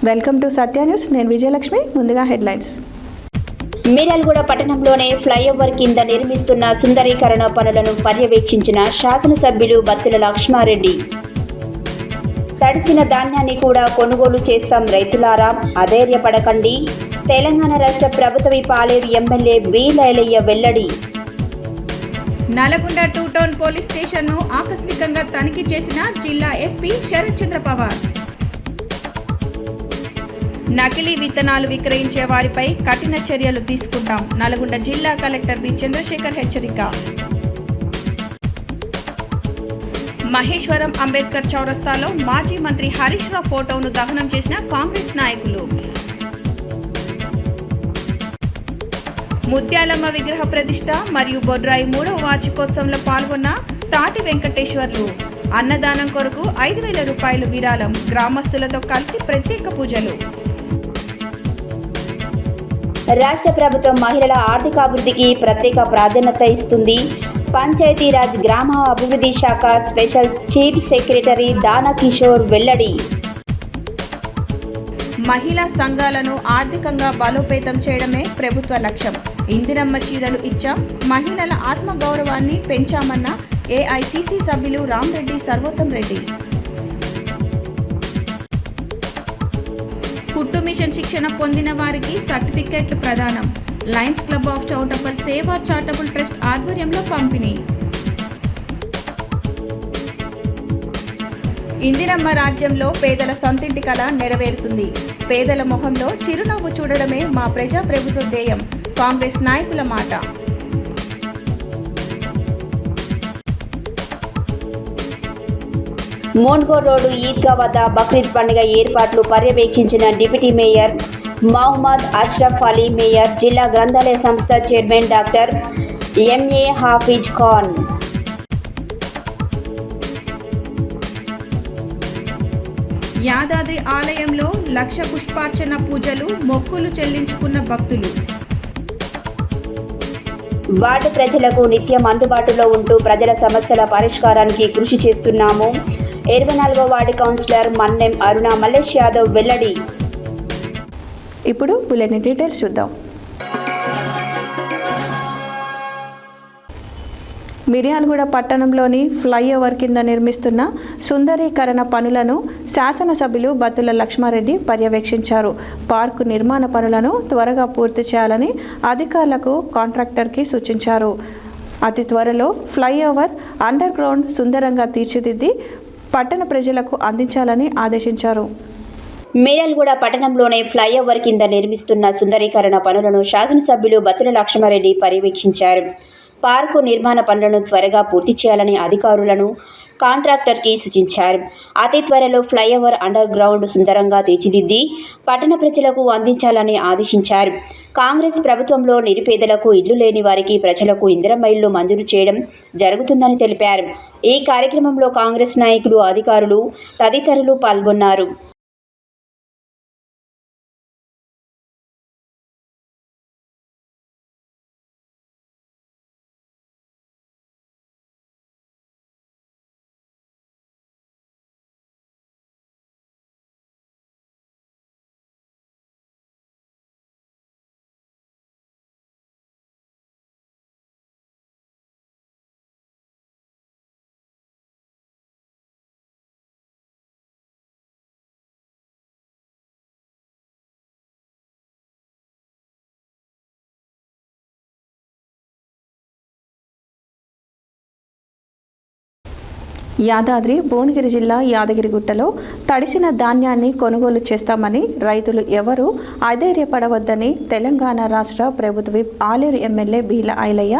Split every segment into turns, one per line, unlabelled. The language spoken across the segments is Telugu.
Welcome to Satya news. నేను విజయలక్ష్మి. ముందుగా హెడ్లైన్స్.
మిర్యాలగూడ పట్టణంలోనే ఫ్లైఓవర్ కింద నిర్మిస్తున్న సుందరీకరణ పనులను పర్యవేక్షించిన శాసనసభ్యులు బత్తుల లక్ష్మారెడ్డి. తడిసిన ధాన్యాన్ని కూడా కొనుగోలు చేస్తాం రైతులారా, అధైర్యపడకండి. తెలంగాణ రాష్ట్ర ప్రభుత్వ పాలేరు ఎమ్మెల్యే బి లైలయ్య వెల్లడి.
నల్గొండ 2 టౌన్ పోలీస్ స్టేషన్ను ఆకస్మికంగా తనిఖీ చేసిన జిల్లా ఎస్పీ శరత్ చంద్ర పవార్. నకిలీ విత్తనాలు విక్రయించే వారిపై కఠిన చర్యలు తీసుకుంటాం. నల్గొండ జిల్లా కలెక్టర్ బి చంద్రశేఖర్ హెచ్చరిక. మహేశ్వరం అంబేద్కర్ చౌరస్తాలో మాజీ మంత్రి హరీష్ రావు ఫోటోను దహనం చేసిన కాంగ్రెస్ నాయకులు. ముత్యాలమ్మ విగ్రహ ప్రతిష్ఠ మరియు బొడ్రాయి 3వ వార్షికోత్సవంలో పాల్గొన్న తాటి వెంకటేశ్వర్లు. అన్నదానం కొరకు 5,000 రూపాయలు విరాళం. గ్రామస్తులతో కలిసి ప్రత్యేక పూజలు.
రాష్ట్ర ప్రభుత్వం మహిళల ఆర్థికాభివృద్ధికి ప్రత్యేక ప్రాధాన్యత ఇస్తుంది. పంచాయతీరాజ్ గ్రామ అభివృద్ధి శాఖ స్పెషల్ చీఫ్ సెక్రటరీ దానా కిషోర్ వెల్లడి.
మహిళా సంఘాలను ఆర్థికంగా బలోపేతం చేయడమే ప్రభుత్వ లక్ష్యం. ఇందిరమ్మ చీరలు ఇచ్చాం, మహిళల ఆత్మగౌరవాన్ని పెంచామన్న ఏఐసిసి సభ్యులు రామరెడ్డి సర్వోత్తం రెడ్డి. కుట్టు మిషన్ శిక్షణ పొందిన వారికి సర్టిఫికెట్లు ప్రదానం. లయన్స్ క్లబ్ ఆఫ్ చౌటప్పల్ సేవా చారిటబుల్ ట్రస్ట్ ఆధ్వర్యంలో పంపిణీ. ఇందిరమ్మ రాజ్యంలో పేదల సొంతింటి కళ నెరవేరుతుంది. పేదల మొహంలో చిరునవ్వు చూడడమే మా ప్రజా ప్రభుత్వ ధ్యేయం. కాంగ్రెస్ నాయకుల మాట.
మోన్గోడ్ రోడ్డు ఈద్గా వద్ద బక్రీద్ పండుగ ఏర్పాట్లు పర్యవేక్షించిన deputy mayor Mohammed Ashraf Ali. Mayor జిల్లా గ్రంథాలయ సంస్థ chairman doctor MA Hafeez Khan.
Yadadri ఆలయంలో 1,00,000 పుష్పార్చన పూజలు, మొక్కులు చెల్లించుకున్న భక్తులు.
వార్డు ప్రజలకు నిత్యం అందుబాటులో ఉంటూ ప్రజల సమస్యల పరిష్కారానికి కృషి చేస్తున్నాము. 24వ వార్డు కౌన్సిలర్ మన్నెం అరుణ మల్లేష్ యాదవ్ వెల్లడి.
ఇప్పుడు బులెటిన్ డీటెయిల్స్ చూద్దాం. మిర్యాలగూడ పట్టణంలోని ఫ్లైఓవర్ కింద నిర్మిస్తున్న సుందరీకరణ పనులను శాసనసభ్యులు బత్తుల లక్ష్మారెడ్డి పర్యవేక్షించారు. పార్కు నిర్మాణ పనులను త్వరగా పూర్తి చేయాలని అధికారులకు కాంట్రాక్టర్కి సూచించారు. అతి త్వరలో ఫ్లైఓవర్ అండర్ గ్రౌండ్ సుందరంగా తీర్చిదిద్ది పట్టణ ప్రజలకు అందించాలని ఆదేశించారు.
మిర్యాలగూడ పట్టణంలోనే ఫ్లైఓవర్ కింద నిర్మిస్తున్న సుందరీకరణ పనులను శాసనసభ్యులు బత్తుల లక్ష్మారెడ్డి పర్యవేక్షించారు. పార్కు నిర్మాణ పనులను త్వరగా పూర్తి చేయాలని అధికారులను కాంట్రాక్టర్కి సూచించారు. అతి త్వరలో ఫ్లైఓవర్ అండర్ గ్రౌండ్ సుందరంగా తీర్చిదిద్ది పట్టణ ప్రజలకు అందించాలని ఆదేశించారు. కాంగ్రెస్ ప్రభుత్వంలో నిరుపేదలకు ఇళ్లు లేని వారికి ప్రజలకు ఇందిరమ్మ ఇళ్లు మంజూరు చేయడం జరుగుతుందని తెలిపారు. ఈ కార్యక్రమంలో కాంగ్రెస్ నాయకులు, అధికారులు తదితరులు పాల్గొన్నారు.
యాదాద్రి భువనగిరి జిల్లా యాదగిరిగుట్టలో తడిసిన ధాన్యాన్ని కొనుగోలు చేస్తామని రైతులు ఎవరూ అధైర్యపడవద్దని తెలంగాణ రాష్ట్ర ప్రభుత్వ whip Aleru MLA B Lailaiah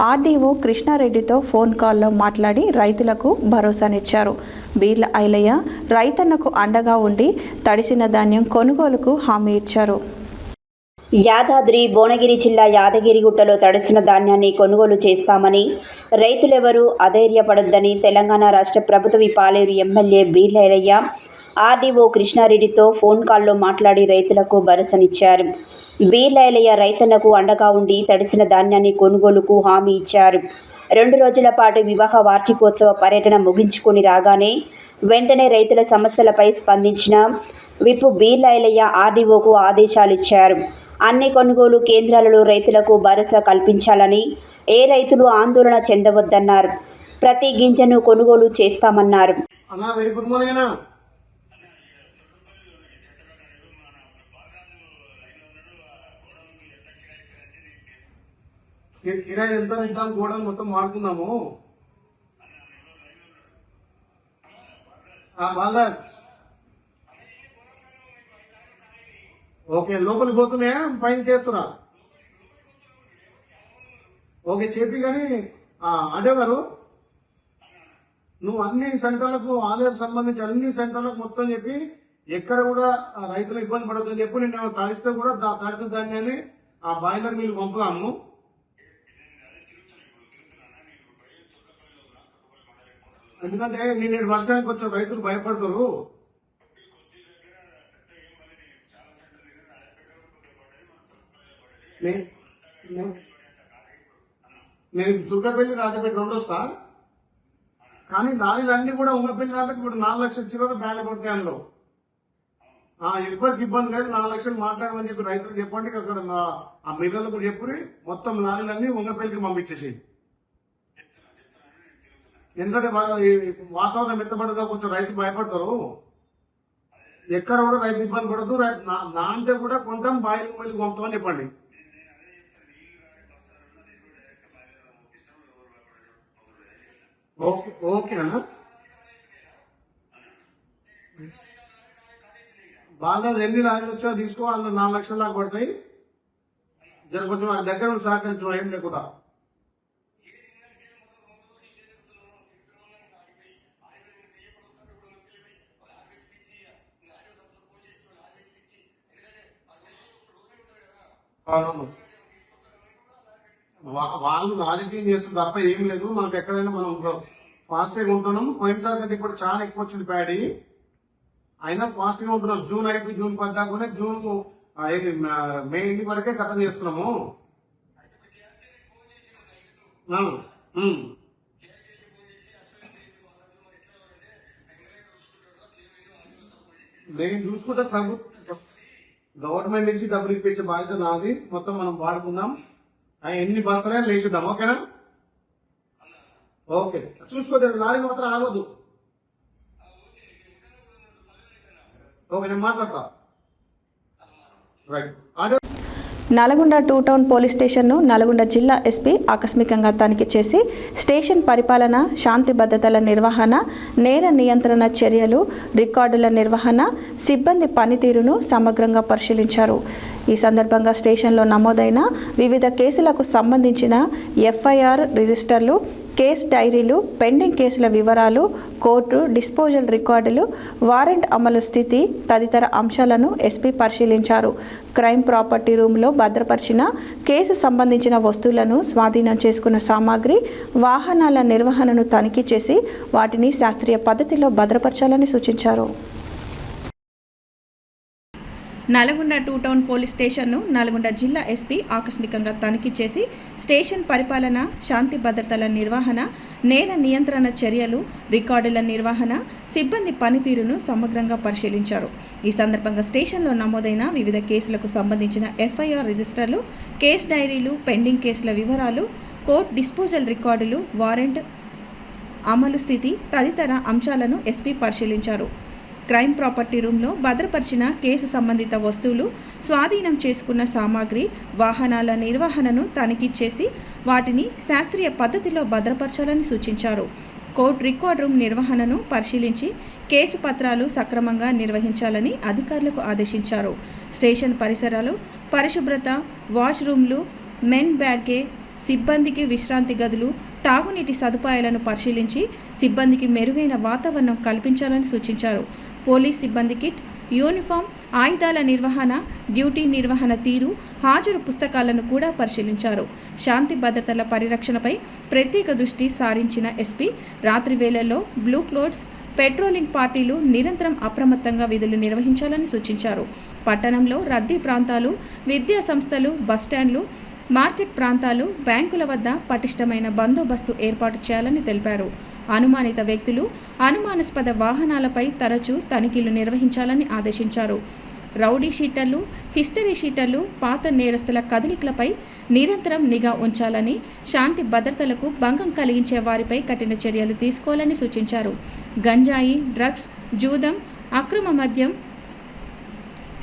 RDO కృష్ణారెడ్డితో ఫోన్ కాల్లో మాట్లాడి రైతులకు భరోసానిచ్చారు. బి లైలయ్య రైతన్నకు అండగా ఉండి తడిసిన ధాన్యం కొనుగోలుకు హామీ ఇచ్చారు.
యాదాద్రి భువనగిరి జిల్లా యాదగిరిగుట్టలో తడిసిన ధాన్యాన్ని కొనుగోలు చేస్తామని, రైతులెవరూ అధైర్యపడొద్దని తెలంగాణ రాష్ట్ర ప్రభుత్వ Paleru MLA B Lailaiah RDO కృష్ణారెడ్డితో ఫోన్ కాల్లో మాట్లాడి రైతులకు భరోసానిచ్చారు. బి లైలయ్య రైతన్నకు అండగా ఉండి తడిసిన ధాన్యాన్ని కొనుగోలుకు హామీ ఇచ్చారు. 2 రోజుల పాటు వివాహ వార్షికోత్సవ పర్యటన ముగించుకొని రాగానే వెంటనే రైతుల సమస్యలపై స్పందించిన విప్ బీర్ల ఐలయ్య ఆర్డీఓకు ఆదేశాలిచ్చారు. అన్ని కొనుగోలు కేంద్రాలలో రైతులకు భరోసా కల్పించాలని, ఏ రైతులు ఆందోళన చెందవద్దన్నారు. ప్రతి గింజను కొనుగోలు చేస్తామన్నారు.
కిరాయి ఎంత ఇద్దాం కూడా మొత్తం వాడుకుందాము. బాలరాజ్ ఓకే, లోపలికి పోతున్నాయా పైన చేస్తున్నా? ఓకే చెప్పి కానీ అడే గారు నువ్వు అన్ని సెంటర్లకు ఆలయాలకు సంబంధించి అన్ని సెంటర్లకు మొత్తం చెప్పి ఎక్కడ కూడా రైతులు ఇబ్బంది పడద్దని చెప్పి నేను తడిస్తే కూడా తడిసిన ధాన్యాన్ని ఆ బాయిలర్ నీళ్ళు పంపుదాము. ఎందుకంటే నేను వర్షానికి వచ్చిన రైతులు భయపడతారు. నేను దుర్గపల్లి రాజపేట 2 వస్తా, కానీ దానిలన్నీ కూడా ఉమ్మపల్లి రాజపేట ఇప్పుడు 4 లక్షల చిల్లర బ్యాగ్ పడతాయి. అందులో ఎవరికి ఇబ్బంది లేదు. 4 లక్షలు మాట్లాడమని చెప్పి రైతులకు చెప్పండి. అక్కడ ఆ మిల్లర్లు కూడా చెప్పి మొత్తం లారీలన్నీ ఉంగపల్లికి పంపించేసి, ఎందుకంటే వాతావరణం ఎత్తబడగా కొంచెం రైతు భయపడతారు. ఎక్కడ కూడా రైతు ఇబ్బంది పడదు. నా అంటే కూడా కొంటాం బాయిల్ మళ్ళీ పంపుతామని చెప్పండి. ఓకేనా? బాగా ఎన్ని లారీలు వచ్చినా తీసుకో, అందులో 4 లక్షల దాకా పడతాయి. కొంచెం దగ్గర సహకరించడం ఏం లేకుండా. వాళ్ళు రాజకీయం చేస్తుంది తప్ప ఏం లేదు. మనకు ఎక్కడైనా మనం ఫాస్ట్ గా ఉంటున్నాం. పోయినసారి కంటే ఇప్పుడు చాలా ఎక్కువ వచ్చింది ప్యాడీ, అయినా ఫాస్ట్ గా ఉంటున్నాం. జూన్ అయిపోయి జూన్ 10 దాకా జూన్ మే ఇంటి వరకే కథం చేస్తున్నాము. నేను చూసుకుంటే గవర్నమెంట్ నుంచి డబ్బులు ఇప్పించే బాధ్యత నాది. మొత్తం మనం వాడుకుందాం. ఎన్ని బస్తాలైనా లేచిద్దాం. ఓకేనా? ఓకే చూసుకోండి, లారీ మాత్రం ఆగొద్దు. ఓకే నేను మాట్లాడతా. రైట్.
నల్గొండ 2 టౌన్ పోలీస్ స్టేషన్ను నల్గొండ జిల్లా ఎస్పీ ఆకస్మికంగా తనిఖీ చేసి స్టేషన్ పరిపాలన, శాంతి భద్రతల నిర్వహణ, నేర నియంత్రణ చర్యలు, రికార్డుల నిర్వహణ, సిబ్బంది పనితీరును సమగ్రంగా పరిశీలించారు. ఈ సందర్భంగా స్టేషన్లో నమోదైన వివిధ కేసులకు సంబంధించిన ఎఫ్ఐఆర్ రిజిస్టర్లు, కేస్ డైరీలు, పెండింగ్ కేసుల వివరాలు, కోర్టు డిస్పోజల్ రికార్డులు, వారెంట్ అమలు స్థితి తదితర అంశాలను ఎస్పీ పరిశీలించారు. క్రైమ్ ప్రాపర్టీ రూమ్లో భద్రపరిచిన కేసు సంబంధించిన వస్తువులను, స్వాధీనం చేసుకున్న సామాగ్రి, వాహనాల నిర్వహణను తనిఖీ చేసి వాటిని శాస్త్రీయ పద్ధతిలో భద్రపరచాలని సూచించారు. నల్గొండ 2 టౌన్ పోలీస్ స్టేషన్ను నల్గొండ జిల్లా ఎస్పీ ఆకస్మికంగా తనిఖీ చేసి స్టేషన్ పరిపాలన, శాంతి భద్రతల నిర్వహణ, నేర నియంత్రణ చర్యలు, రికార్డుల నిర్వహణ, సిబ్బంది పనితీరును సమగ్రంగా పరిశీలించారు. ఈ సందర్భంగా స్టేషన్లో నమోదైన వివిధ కేసులకు సంబంధించిన ఎఫ్ఐఆర్ రిజిస్టర్లు, కేస్ డైరీలు, పెండింగ్ కేసుల వివరాలు, కోర్టు డిస్పోజల్ రికార్డులు, వారెంట్ అమలు స్థితి తదితర అంశాలను ఎస్పీ పరిశీలించారు. క్రైమ్ ప్రాపర్టీ రూమ్లో భద్రపరిచిన కేసు సంబంధిత వస్తువులు, స్వాధీనం చేసుకున్న సామాగ్రి, వాహనాల నిర్వహణను తనిఖీ చేసి వాటిని శాస్త్రీయ పద్ధతిలో భద్రపరచాలని సూచించారు. కోర్టు రికార్డ్ రూమ్ నిర్వహణను పరిశీలించి కేసు పత్రాలు సక్రమంగా నిర్వహించాలని అధికారులకు ఆదేశించారు. స్టేషన్ పరిసరాలు పరిశుభ్రత, వాష్రూమ్లు, మెన్ బ్యాగే, సిబ్బందికి విశ్రాంతి గదులు, తాగునీటి సదుపాయాలను పరిశీలించి సిబ్బందికి మెరుగైన వాతావరణం కల్పించాలని సూచించారు. పోలీస్ సిబ్బంది కిట్, యూనిఫామ్, ఆయుధాల నిర్వహణ, డ్యూటీ నిర్వహణ తీరు, హాజరు పుస్తకాలను కూడా పరిశీలించారు. శాంతి భద్రతల పరిరక్షణపై ప్రత్యేక దృష్టి సారించిన ఎస్పీ రాత్రి వేళల్లో బ్లూ క్లోత్స్, పెట్రోలింగ్ పార్టీలు నిరంతరం అప్రమత్తంగా విధులు నిర్వహించాలని సూచించారు. పట్టణంలో రద్దీ ప్రాంతాలు, విద్యా సంస్థలు, బస్టాండ్లు,
మార్కెట్ ప్రాంతాలు, బ్యాంకుల వద్ద పటిష్టమైన బందోబస్తు ఏర్పాటు చేయాలని తెలిపారు. అనుమానిత వ్యక్తులు, అనుమానాస్పద వాహనాలపై తరచూ తనిఖీలు నిర్వహించాలని ఆదేశించారు. రౌడీ షీటర్లు, హిస్టరీ షీటర్లు, పాత నేరస్తుల కదలికలపై నిరంతరం నిఘా ఉంచాలని, శాంతి భద్రతలకు భంగం కలిగించే వారిపై కఠిన చర్యలు తీసుకోవాలని సూచించారు. గంజాయి, డ్రగ్స్, జూదం, అక్రమ మద్యం,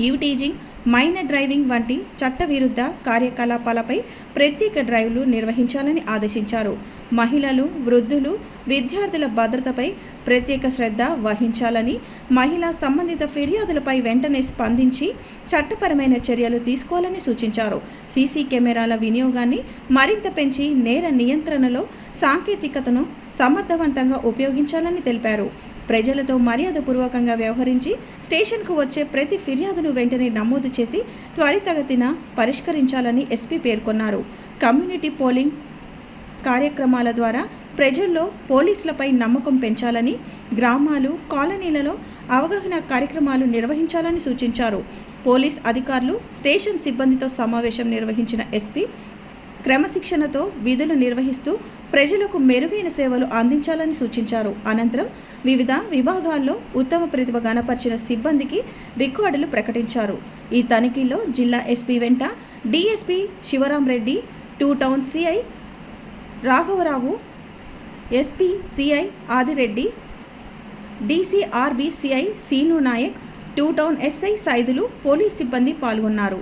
ఈవ్టీజింగ్, మైనర్ డ్రైవింగ్ వంటి చట్టవిరుద్ధ కార్యకలాపాలపై ప్రత్యేక డ్రైవ్లు నిర్వహించాలని ఆదేశించారు. మహిళలు, వృద్ధులు, విద్యార్థుల భద్రతపై ప్రత్యేక శ్రద్ధ వహించాలని, మహిళా సంబంధిత ఫిర్యాదులపై వెంటనే స్పందించి చట్టపరమైన చర్యలు తీసుకోవాలని సూచించారు. సీసీ కెమెరాల వినియోగాన్ని మరింత పెంచి నేర నియంత్రణలో సాంకేతికతను సమర్థవంతంగా ఉపయోగించాలని తెలిపారు. ప్రజలతో మర్యాదపూర్వకంగా వ్యవహరించి స్టేషన్కు వచ్చే ప్రతి ఫిర్యాదును వెంటనే నమోదు చేసి త్వరితగతిన పరిష్కరించాలని ఎస్పీ పేర్కొన్నారు. కమ్యూనిటీ పోలింగ్ కార్యక్రమాల ద్వారా ప్రజల్లో పోలీసులపై నమ్మకం పెంచాలని, గ్రామాలు, కాలనీలలో అవగాహన కార్యక్రమాలు నిర్వహించాలని సూచించారు. పోలీస్ అధికారులు, స్టేషన్ సిబ్బందితో సమావేశం నిర్వహించిన ఎస్పీ క్రమశిక్షణతో విధులు నిర్వహిస్తూ ప్రజలకు మెరుగైన సేవలు అందించాలని సూచించారు. అనంతరం వివిధ విభాగాల్లో ఉత్తమ ప్రతిభ కనపరిచిన సిబ్బందికి రికార్డులు ప్రకటించారు. ఈ తనిఖీల్లో జిల్లా ఎస్పీ వెంట DSP Sivaram Reddy, 2 town CI రాఘవరావు, SP CI Adireddy, DCRB CI Seenu Naik, 2 town SI Saidulu, police సిబ్బంది పాల్గొన్నారు.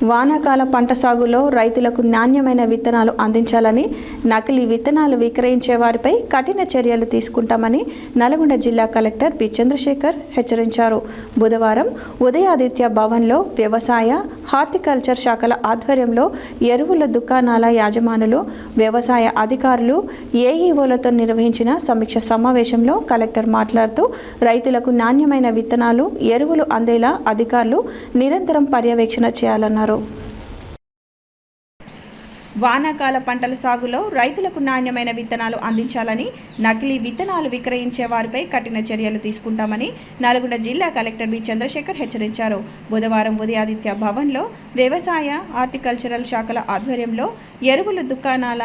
వానాకాల పంట సాగులో రైతులకు నాణ్యమైన విత్తనాలు అందించాలని, నకిలీ విత్తనాలు విక్రయించే వారిపై కఠిన చర్యలు తీసుకుంటామని నల్గొండ జిల్లా కలెక్టర్ బి చంద్రశేఖర్ హెచ్చరించారు. బుధవారం ఉదయాదిత్య భవన్లో వ్యవసాయ, హార్టికల్చర్ శాఖల ఆధ్వర్యంలో ఎరువుల దుకాణాల యాజమానులు, వ్యవసాయ అధికారులు, ఏఈఓలతో నిర్వహించిన సమీక్ష సమావేశంలో కలెక్టర్ మాట్లాడుతూ రైతులకు నాణ్యమైన విత్తనాలు, ఎరువులు అందేలా అధికారులు నిరంతరం పర్యవేక్షణ చేయాలన్నారు.
వానాకాల పంటల సాగులో రైతులకు నాణ్యమైన విత్తనాలు అందించాలని, నకిలీ విత్తనాలు విక్రయించే వారిపై కఠిన చర్యలు తీసుకుంటామని నల్గొండ జిల్లా కలెక్టర్ బి చంద్రశేఖర్ హెచ్చరించారు. బుధవారం ఉదయాదిత్య భవన్లో వ్యవసాయ, హార్టికల్చరల్ శాఖల ఆధ్వర్యంలో ఎరువుల దుకాణాల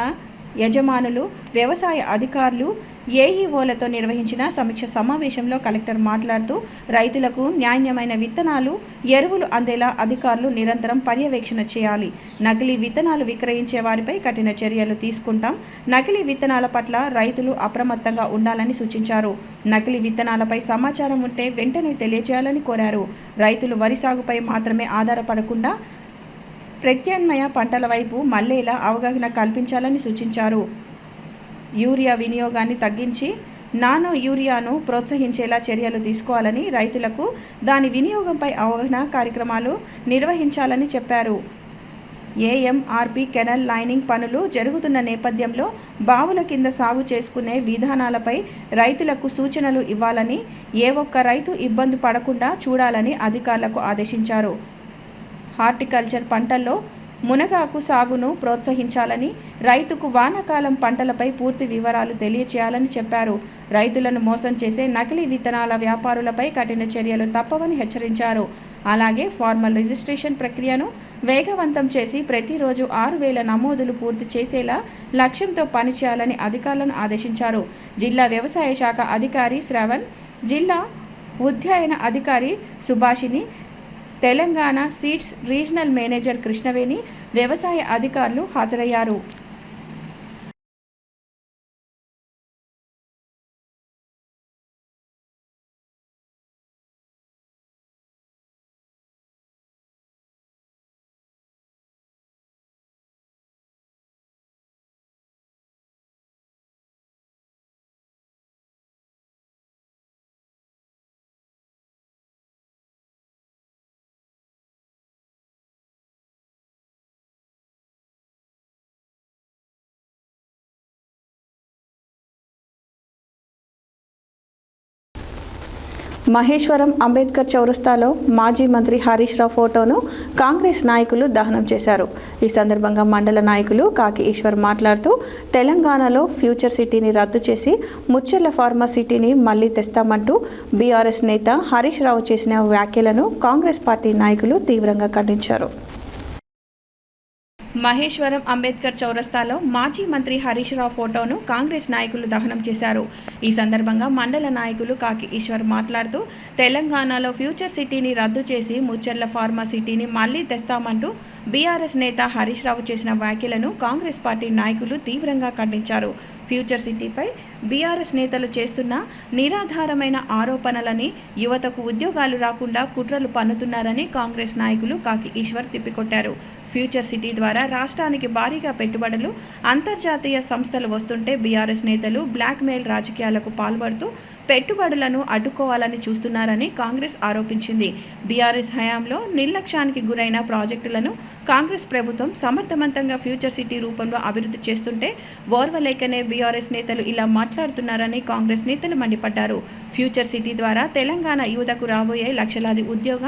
యజమానులు, వ్యవసాయ అధికారులు, ఏఈఓలతో నిర్వహించిన సమీక్ష సమావేశంలో కలెక్టర్ మాట్లాడుతూ రైతులకు నాణ్యమైన విత్తనాలు, ఎరువులు అందేలా అధికారులు నిరంతరం పర్యవేక్షణ చేయాలి. నకిలీ విత్తనాలు విక్రయించే వారిపై కఠిన చర్యలు తీసుకుంటాం. నకిలీ విత్తనాల పట్ల రైతులు అప్రమత్తంగా ఉండాలని సూచించారు. నకిలీ విత్తనాలపై సమాచారం ఉంటే వెంటనే తెలియజేయాలని కోరారు. రైతులు వరి సాగుపై మాత్రమే ఆధారపడకుండా ప్రత్యామ్నాయ పంటల వైపు మళ్లేలా అవగాహన కల్పించాలని సూచించారు. యూరియా వినియోగాన్ని తగ్గించి నానో యూరియాను ప్రోత్సహించేలా చర్యలు తీసుకోవాలని, రైతులకు దాని వినియోగంపై అవగాహన కార్యక్రమాలు నిర్వహించాలని చెప్పారు. ఏఎంఆర్పీ కెనాల్ లైనింగ్ పనులు జరుగుతున్న నేపథ్యంలో బావుల కింద సాగు చేసుకునే విధానాలపై రైతులకు సూచనలు ఇవ్వాలని, ఏ ఒక్క రైతు ఇబ్బంది పడకుండా చూడాలని అధికారులకు ఆదేశించారు. హార్టికల్చర్ పంటల్లో మునగాకు సాగును ప్రోత్సహించాలని, రైతుకు వానాకాలం పంటలపై పూర్తి వివరాలు తెలియచేయాలని చెప్పారు. రైతులను మోసం చేసే నకిలీ విత్తనాల వ్యాపారులపై కఠిన చర్యలు తప్పవని హెచ్చరించారు. అలాగే ఫార్మల్ రిజిస్ట్రేషన్ ప్రక్రియను వేగవంతం చేసి ప్రతిరోజు 6,000 నమోదులు పూర్తి చేసేలా లక్ష్యంతో పనిచేయాలని అధికారులను ఆదేశించారు. జిల్లా వ్యవసాయ శాఖ అధికారి శ్రవణ్, జిల్లా ఉద్యాన అధికారి Subhashini, Telangana seeds regional manager Krishnaveni, వ్యవసాయ అధికారులు హాజరయ్యారు.
మహేశ్వరం అంబేద్కర్ చౌరస్తాలో మాజీ మంత్రి హరీష్ రావు ఫోటోను కాంగ్రెస్ నాయకులు దహనం చేశారు. ఈ సందర్భంగా మండల నాయకులు కాకి ఈశ్వర్ మాట్లాడుతూ తెలంగాణలో ఫ్యూచర్ సిటీని రద్దు చేసి ముచ్చెర్ల ఫార్మా సిటీని మళ్లీ తెస్తామంటూ బీఆర్ఎస్ నేత హరీష్ రావు చేసిన వ్యాఖ్యలను కాంగ్రెస్ పార్టీ నాయకులు తీవ్రంగా ఖండించారు. మహేశ్వరం అంబేద్కర్ చౌరస్తాలో మాజీ మంత్రి హరీష్ రావు ఫోటోను కాంగ్రెస్ నాయకులు దహనం చేశారు. ఈ సందర్భంగా మండల నాయకులు కాకి ఈశ్వర్ మాట్లాడుతూ తెలంగాణలో ఫ్యూచర్ సిటీని రద్దు చేసి ముచ్చెర్ల ఫార్మా సిటీని మళ్లీ తెస్తామంటూ బీఆర్ఎస్ నేత హరీష్ రావు చేసిన వ్యాఖ్యలను కాంగ్రెస్ పార్టీ నాయకులు తీవ్రంగా ఖండించారు. ఫ్యూచర్ సిటీపై బీఆర్ఎస్ నేతలు చేస్తున్న నిరాధారమైన ఆరోపణలని, యువతకు ఉద్యోగాలు రాకుండా కుట్రలు పన్నుతున్నారని కాంగ్రెస్ నాయకులు కాకి ఈశ్వర్ తిప్పికొట్టారు. ఫ్యూచర్ సిటీ ద్వారా రాష్ట్రానికి భారీగా పెట్టుబడులు, అంతర్జాతీయ సంస్థలు వస్తుంటే బీఆర్ఎస్ నేతలు బ్లాక్మెయిల్ రాజకీయాలకు పాల్పడుతూ పెట్టుబడులను అడ్డుకోవాలని చూస్తున్నారని కాంగ్రెస్ ఆరోపించింది. బీఆర్ఎస్ హయాంలో నిర్లక్ష్యానికి గురైన ప్రాజెక్టులను కాంగ్రెస్ ప్రభుత్వం సమర్థవంతంగా ఫ్యూచర్ సిటీ రూపంలో అభివృద్ధి చేస్తుంటే ఓర్వలేకనే బీఆర్ఎస్ నేతలు ఇలా మాట్లాడుతున్నారని కాంగ్రెస్ నేతలు మండిపడ్డారు. ఫ్యూచర్ సిటీ ద్వారా తెలంగాణ యువతకు రాబోయే లక్షలాది ఉద్యోగ,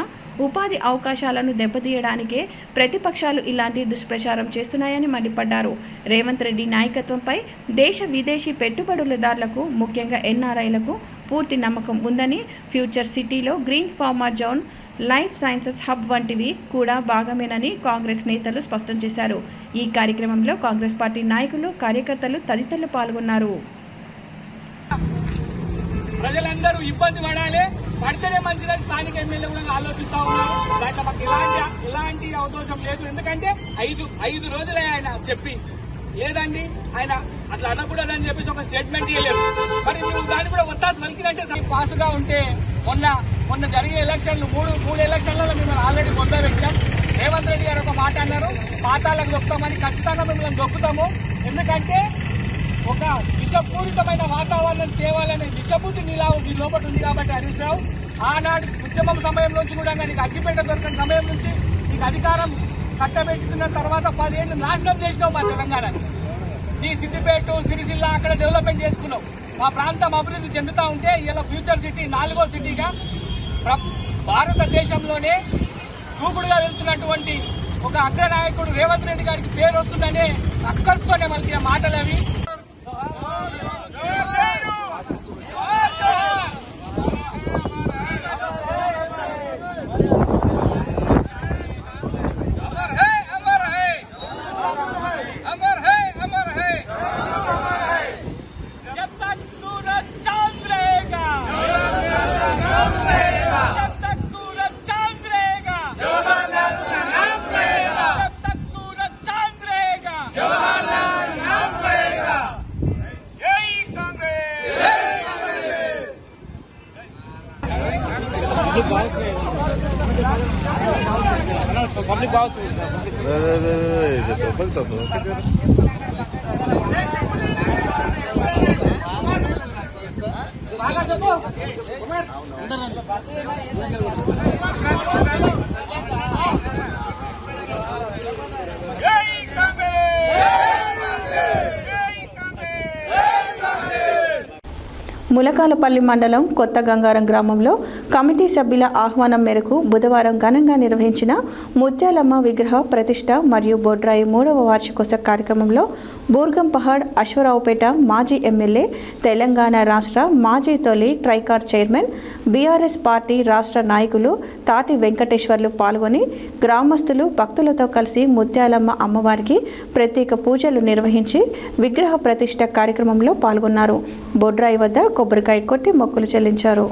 ఉపాధి అవకాశాలను దెబ్బతీయడానికే ప్రతిపక్షాలు ఇలాంటి దుష్ప్రచారం చేస్తున్నాయని మండిపడ్డారు. రేవంత్ రెడ్డి నాయకత్వంపై దేశ విదేశీ పెట్టుబడులదారులకు, ముఖ్యంగా ఎన్ఆర్ఐలకు పూర్తి నమ్మకం ఉందని, ఫ్యూచర్ సిటీలో green pharma zone, life sciences hub వంటివి కూడా భాగమేనని కాంగ్రెస్ నేతలు స్పష్టం చేశారు. ఈ కార్యక్రమంలో కాంగ్రెస్ పార్టీ నాయకులు, కార్యకర్తలు తదితరులు పాల్గొన్నారు.
ప్రజలందరూ ఇబ్బంది పడితేనే మంచిదని స్థానిక ఎమ్మెల్యే కూడా ఆలోచిస్తా ఉన్నారు. దాంట్లో మాకు ఎలాంటి అవకాశం లేదు. ఎందుకంటే ఐదు రోజులే ఆయన చెప్పి లేదండి, ఆయన అట్లా అనకూడదని చెప్పేసి ఒక స్టేట్మెంట్ ఇవ్వలేదు. మరి మేము దాన్ని కూడా ఒత్తాసు పలికినట్టే పాసుగా ఉంటే మొన్న జరిగే ఎలక్షన్లు మూడు ఎలక్షన్లలో మిమ్మల్ని ఆల్రెడీ మొదలుపెట్టాం. రేవంత్ రెడ్డి గారు ఒక మాట అన్నారు, పాతాలకు దొక్కుతామని. ఖచ్చితంగా మిమ్మల్ని దొక్కుతాము. ఎందుకంటే ఒక విషపూరితమైన వాతావరణం తేవాలనే విషబుద్ధి నీ లోపల ఉంది కాబట్టి హరీష్ రావు, ఆనాడు ఉద్యమం సమయం నుంచి కూడా నీకు అగ్గిపేట దొరికిన సమయం నుంచి నీకు అధికారం కట్టబెట్టుకున్న తర్వాత 10 ఏళ్ళు నాశనం చేసినావు మా తెలంగాణని. నీ సిద్దిపేట, సిరిసిల్ల అక్కడ డెవలప్మెంట్ చేసుకున్నావు. మా ప్రాంతం అభివృద్ధి చెందుతా ఉంటే ఇలా ఫ్యూచర్ సిటీ 4వ సిటీగా భారతదేశంలోనే దూకుడుగా వెళ్తున్నటువంటి ఒక అగ్రనాయకుడు రేవంత్ రెడ్డి గారికి పేరు వస్తుందనే అక్కర్స్తోనే మనకి మాటలు అవి. पब्लिक बहुत
ములకాలపల్లి మండలం కొత్త గంగారం గ్రామంలో కమిటీ సభ్యుల ఆహ్వానం మేరకు బుధవారం ఘనంగా నిర్వహించిన ముత్యాలమ్మ విగ్రహ ప్రతిష్ట మరియు బొడ్రాయి 3వ వార్షికోత్సవ కార్యక్రమంలో బూర్గం పహాడ్ అశ్వరావుపేట మాజీ ఎమ్మెల్యే, తెలంగాణ రాష్ట్ర మాజీ తొలి ట్రైకార్ చైర్మన్, బీఆర్ఎస్ పార్టీ రాష్ట్ర నాయకులు తాటి వెంకటేశ్వర్లు పాల్గొని గ్రామస్తులు, భక్తులతో కలిసి ముత్యాలమ్మ అమ్మవారికి ప్రత్యేక పూజలు నిర్వహించి విగ్రహ ప్రతిష్ట కార్యక్రమంలో పాల్గొన్నారు. బొడ్రాయి వద్ద కొబ్బరికాయ కొట్టి మొక్కులు చెల్లించారు.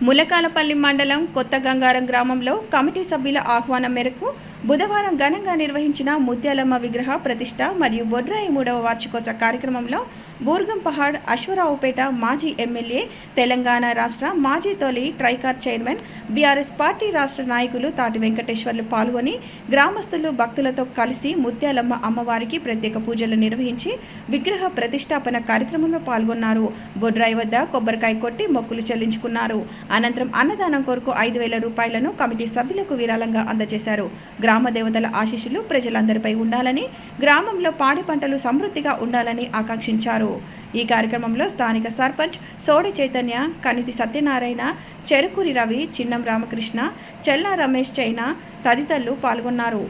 ములకాలపల్లి మండలం కొత్త గంగారం గ్రామంలో కమిటీ సభ్యుల ఆహ్వానం మేరకు బుధవారం ఘనంగా నిర్వహించిన ముత్యాలమ్మ విగ్రహ ప్రతిష్ట మరియు బొడ్రాయి 3వ వార్షికోత్సవ కార్యక్రమంలో బూర్గం పహాడ్ అశ్వరావుపేట మాజీ ఎమ్మెల్యే, తెలంగాణ రాష్ట్ర మాజీ తొలి ట్రైకార్ చైర్మన్, బీఆర్ఎస్ పార్టీ రాష్ట్ర నాయకులు తాటి వెంకటేశ్వర్లు పాల్గొని గ్రామస్తులు, భక్తులతో కలిసి ముత్యాలమ్మ అమ్మవారికి ప్రత్యేక పూజలు నిర్వహించి విగ్రహ ప్రతిష్టాపన కార్యక్రమంలో పాల్గొన్నారు. బొడ్రాయి వద్ద కొబ్బరికాయ కొట్టి మొక్కులు చెల్లించుకున్నారు. అనంతరం అన్నదానం కొరకు 5,000 రూపాయలను కమిటీ సభ్యులకు విరాళంగా అందజేశారు.
గ్రామ దేవతల ఆశీస్సులు ప్రజలందరిపై ఉండాలని, గ్రామంలో పాడి పంటలు సమృద్ధిగా ఉండాలని ఆకాంక్షించారు. ఈ కార్యక్రమంలో స్థానిక సర్పంచ్ సోడి చైతన్య, కనితి సత్యనారాయణ, చెరుకూరి రవి, చిన్నం రామకృష్ణ, చెల్లా రమేష్ చైనా తదితరులు పాల్గొన్నారు.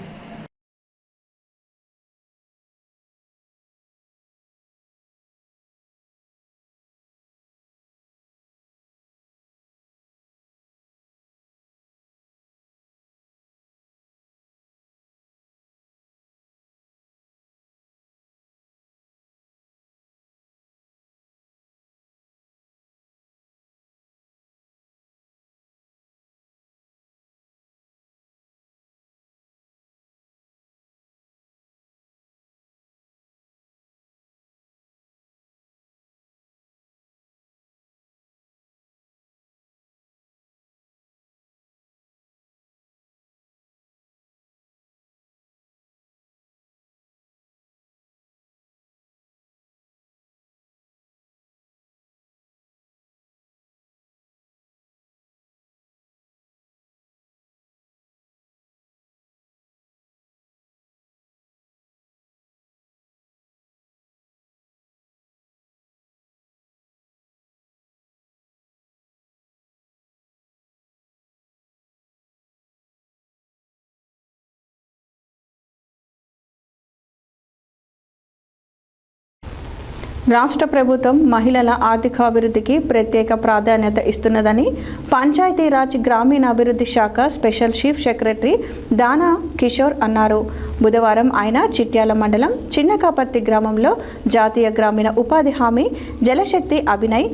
రాష్ట్ర ప్రభుత్వం మహిళల ఆర్థికాభివృద్ధికి ప్రత్యేక ప్రాధాన్యత ఇస్తున్నదని పంచాయతీరాజ్ గ్రామీణాభివృద్ధి శాఖ స్పెషల్ చీఫ్ సెక్రటరీ దానా కిషోర్ అన్నారు. బుధవారం ఆయన చిట్యాల మండలం చిన్నకాపర్తి గ్రామంలో జాతీయ గ్రామీణ ఉపాధి హామీ, జలశక్తి అభినయ్,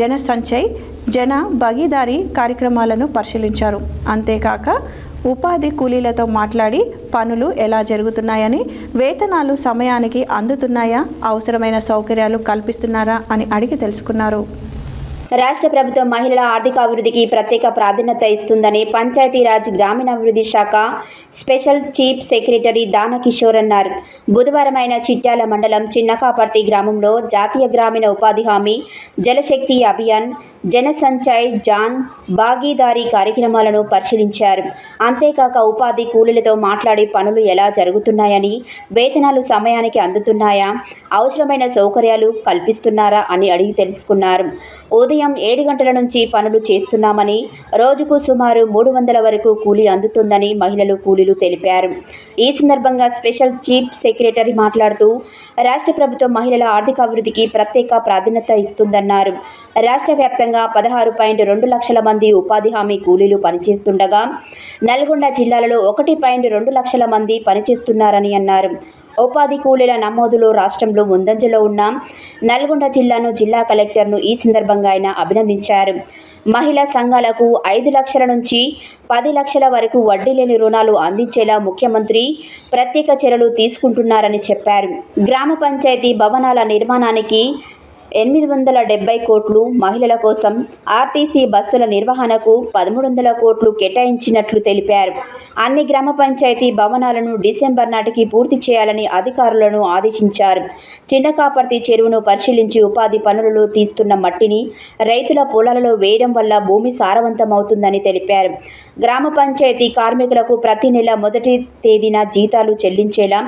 జన సంచయ్, జన భాగీదారీ కార్యక్రమాలను పరిశీలించారు. అంతేకాక ఉపాధి కూలీలతో మాట్లాడి పనులు ఎలా జరుగుతున్నాయని, వేతనాలు సమయానికి అందుతున్నాయా, అవసరమైన సౌకర్యాలు కల్పిస్తున్నారా అని అడిగి తెలుసుకున్నారు.
రాష్ట్ర ప్రభుత్వం మహిళల ఆర్థికాభివృద్ధికి ప్రత్యేక ప్రాధాన్యత ఇస్తుందని పంచాయతీరాజ్ గ్రామీణాభివృద్ధి శాఖ స్పెషల్ చీఫ్ సెక్రటరీ దానా కిషోర్ అన్నారు. బుధవారం ఆయన చిట్యాల మండలం చిన్నకాపర్తి గ్రామంలో జాతీయ గ్రామీణ ఉపాధి హామీ, జలశక్తి అభియాన్, జన సంచయ్, జాన్ భాగీదారీ కార్యక్రమాలను పరిశీలించారు. అంతేకాక ఉపాధి కూలీలతో మాట్లాడి పనులు ఎలా జరుగుతున్నాయని, వేతనాలు సమయానికి అందుతున్నాయా, అవసరమైన సౌకర్యాలు కల్పిస్తున్నారా అని అడిగి తెలుసుకున్నారు. ఉదయం 7 గంటల నుంచి పనులు చేస్తున్నామని, రోజుకు సుమారు 300 వరకు కూలీ అందుతుందని మహిళలు కూలీలు తెలిపారు. ఈ సందర్భంగా స్పెషల్ చీఫ్ సెక్రటరీ మాట్లాడుతూ రాష్ట్ర ప్రభుత్వం మహిళల ఆర్థికాభివృద్ధికి ప్రత్యేక ప్రాధాన్యత ఇస్తుందన్నారు. రాష్ట్ర వ్యాప్తంగా 16.2 లక్షల మంది ఉపాధి హామీ కూలీలు పనిచేస్తుండగా నల్గొండ జిల్లాలలో 1.2 లక్షల మంది పనిచేస్తున్నారని అన్నారు. ఉపాధి కూలీల నమోదులో రాష్ట్రంలో ముందంజలో ఉన్న నల్గొండ జిల్లాను జిల్లా కలెక్టర్ను ఈ సందర్భంగా ఆయన అభినందించారు. మహిళా సంఘాలకు 5 లక్షల నుంచి 10 లక్షల వరకు వడ్డీ లేని రుణాలు అందించేలా ముఖ్యమంత్రి ప్రత్యేక చర్యలు తీసుకుంటున్నారని చెప్పారు. గ్రామ పంచాయతీ భవనాల నిర్మాణానికి 870 కోట్లు, మహిళల కోసం ఆర్టీసీ బస్సుల నిర్వహణకు 1300 కోట్లు కేటాయించినట్లు తెలిపారు. అన్ని గ్రామ పంచాయతీ భవనాలను డిసెంబర్ నాటికి పూర్తి చేయాలని అధికారులను ఆదేశించారు. చిన్నకాపర్తి చెరువును పరిశీలించి ఉపాధి పనులలో తీస్తున్న మట్టిని రైతుల పొలాలలో వేయడం వల్ల భూమి సారవంతమవుతుందని తెలిపారు. గ్రామ పంచాయతీ కార్మికులకు ప్రతి నెల 1వ తేదీన జీతాలు చెల్లించేలా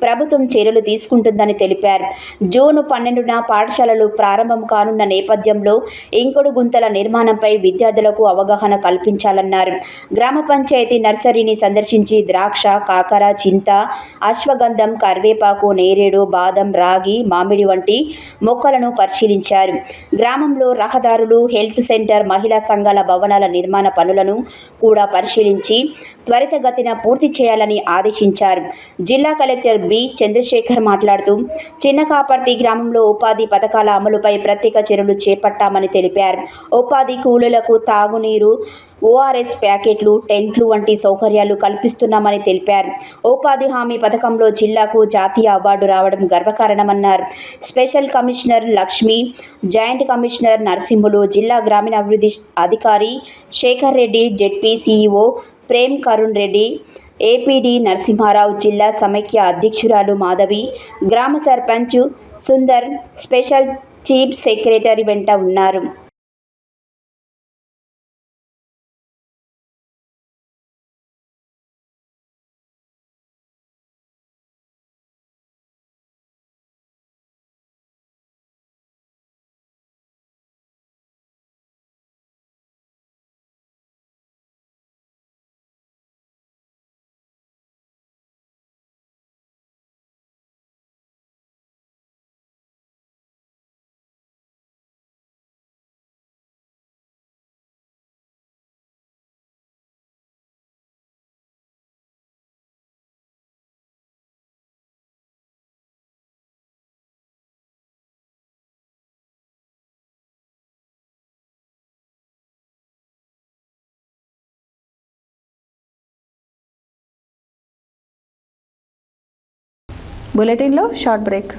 ప్రభుత్వం చర్యలు తీసుకుంటుందని తెలిపారు. జూన్ 12న పాఠశాలలు ప్రారంభం కానున్న నేపథ్యంలో ఇంకుడు గుంతల నిర్మాణంపై విద్యార్థులకు అవగాహన కల్పించాలన్నారు. గ్రామ పంచాయతీ నర్సరీని సందర్శించి ద్రాక్ష, కాకర, చింత, అశ్వగంధం, కరివేపాకు, నేరేడు, బాదం, రాగి, మామిడి వంటి మొక్కలను పరిశీలించారు. గ్రామంలో రహదారులు, హెల్త్ సెంటర్, మహిళా సంఘాల భవనాల నిర్మాణ పనులను కూడా పరిశీలించి త్వరితగతిన పూర్తి చేయాలని ఆదేశించారు. జిల్లా కలెక్టర్ బి చంద్రశేఖర్ మాట్లాడుతూ చిన్నకాపర్తి గ్రామంలో ఉపాధి పథకాల అమలుపై ప్రత్యేక చర్యలు చేపట్టామని తెలిపారు. ఉపాధి కూలీలకు తాగునీరు, ఓఆర్ఎస్ ప్యాకెట్లు, టెంట్లు వంటి సౌకర్యాలు కల్పిస్తున్నామని తెలిపారు. ఉపాధి హామీ పథకంలో జిల్లాకు జాతీయ అవార్డు రావడం గర్వకారణమన్నారు. Special commissioner Lakshmi, joint commissioner Narasimhulu, జిల్లా గ్రామీణాభివృద్ధి అధికారి Sekhar Reddy, ZP CEO Prem Karun Reddy, APD Narasimharao, జిల్లా సమైక్య అధ్యక్షురాలు మాధవి, గ్రామ sarpanch Sundar, special chief secretary వెంట ఉన్నారు.
బులెటిన్లో short break.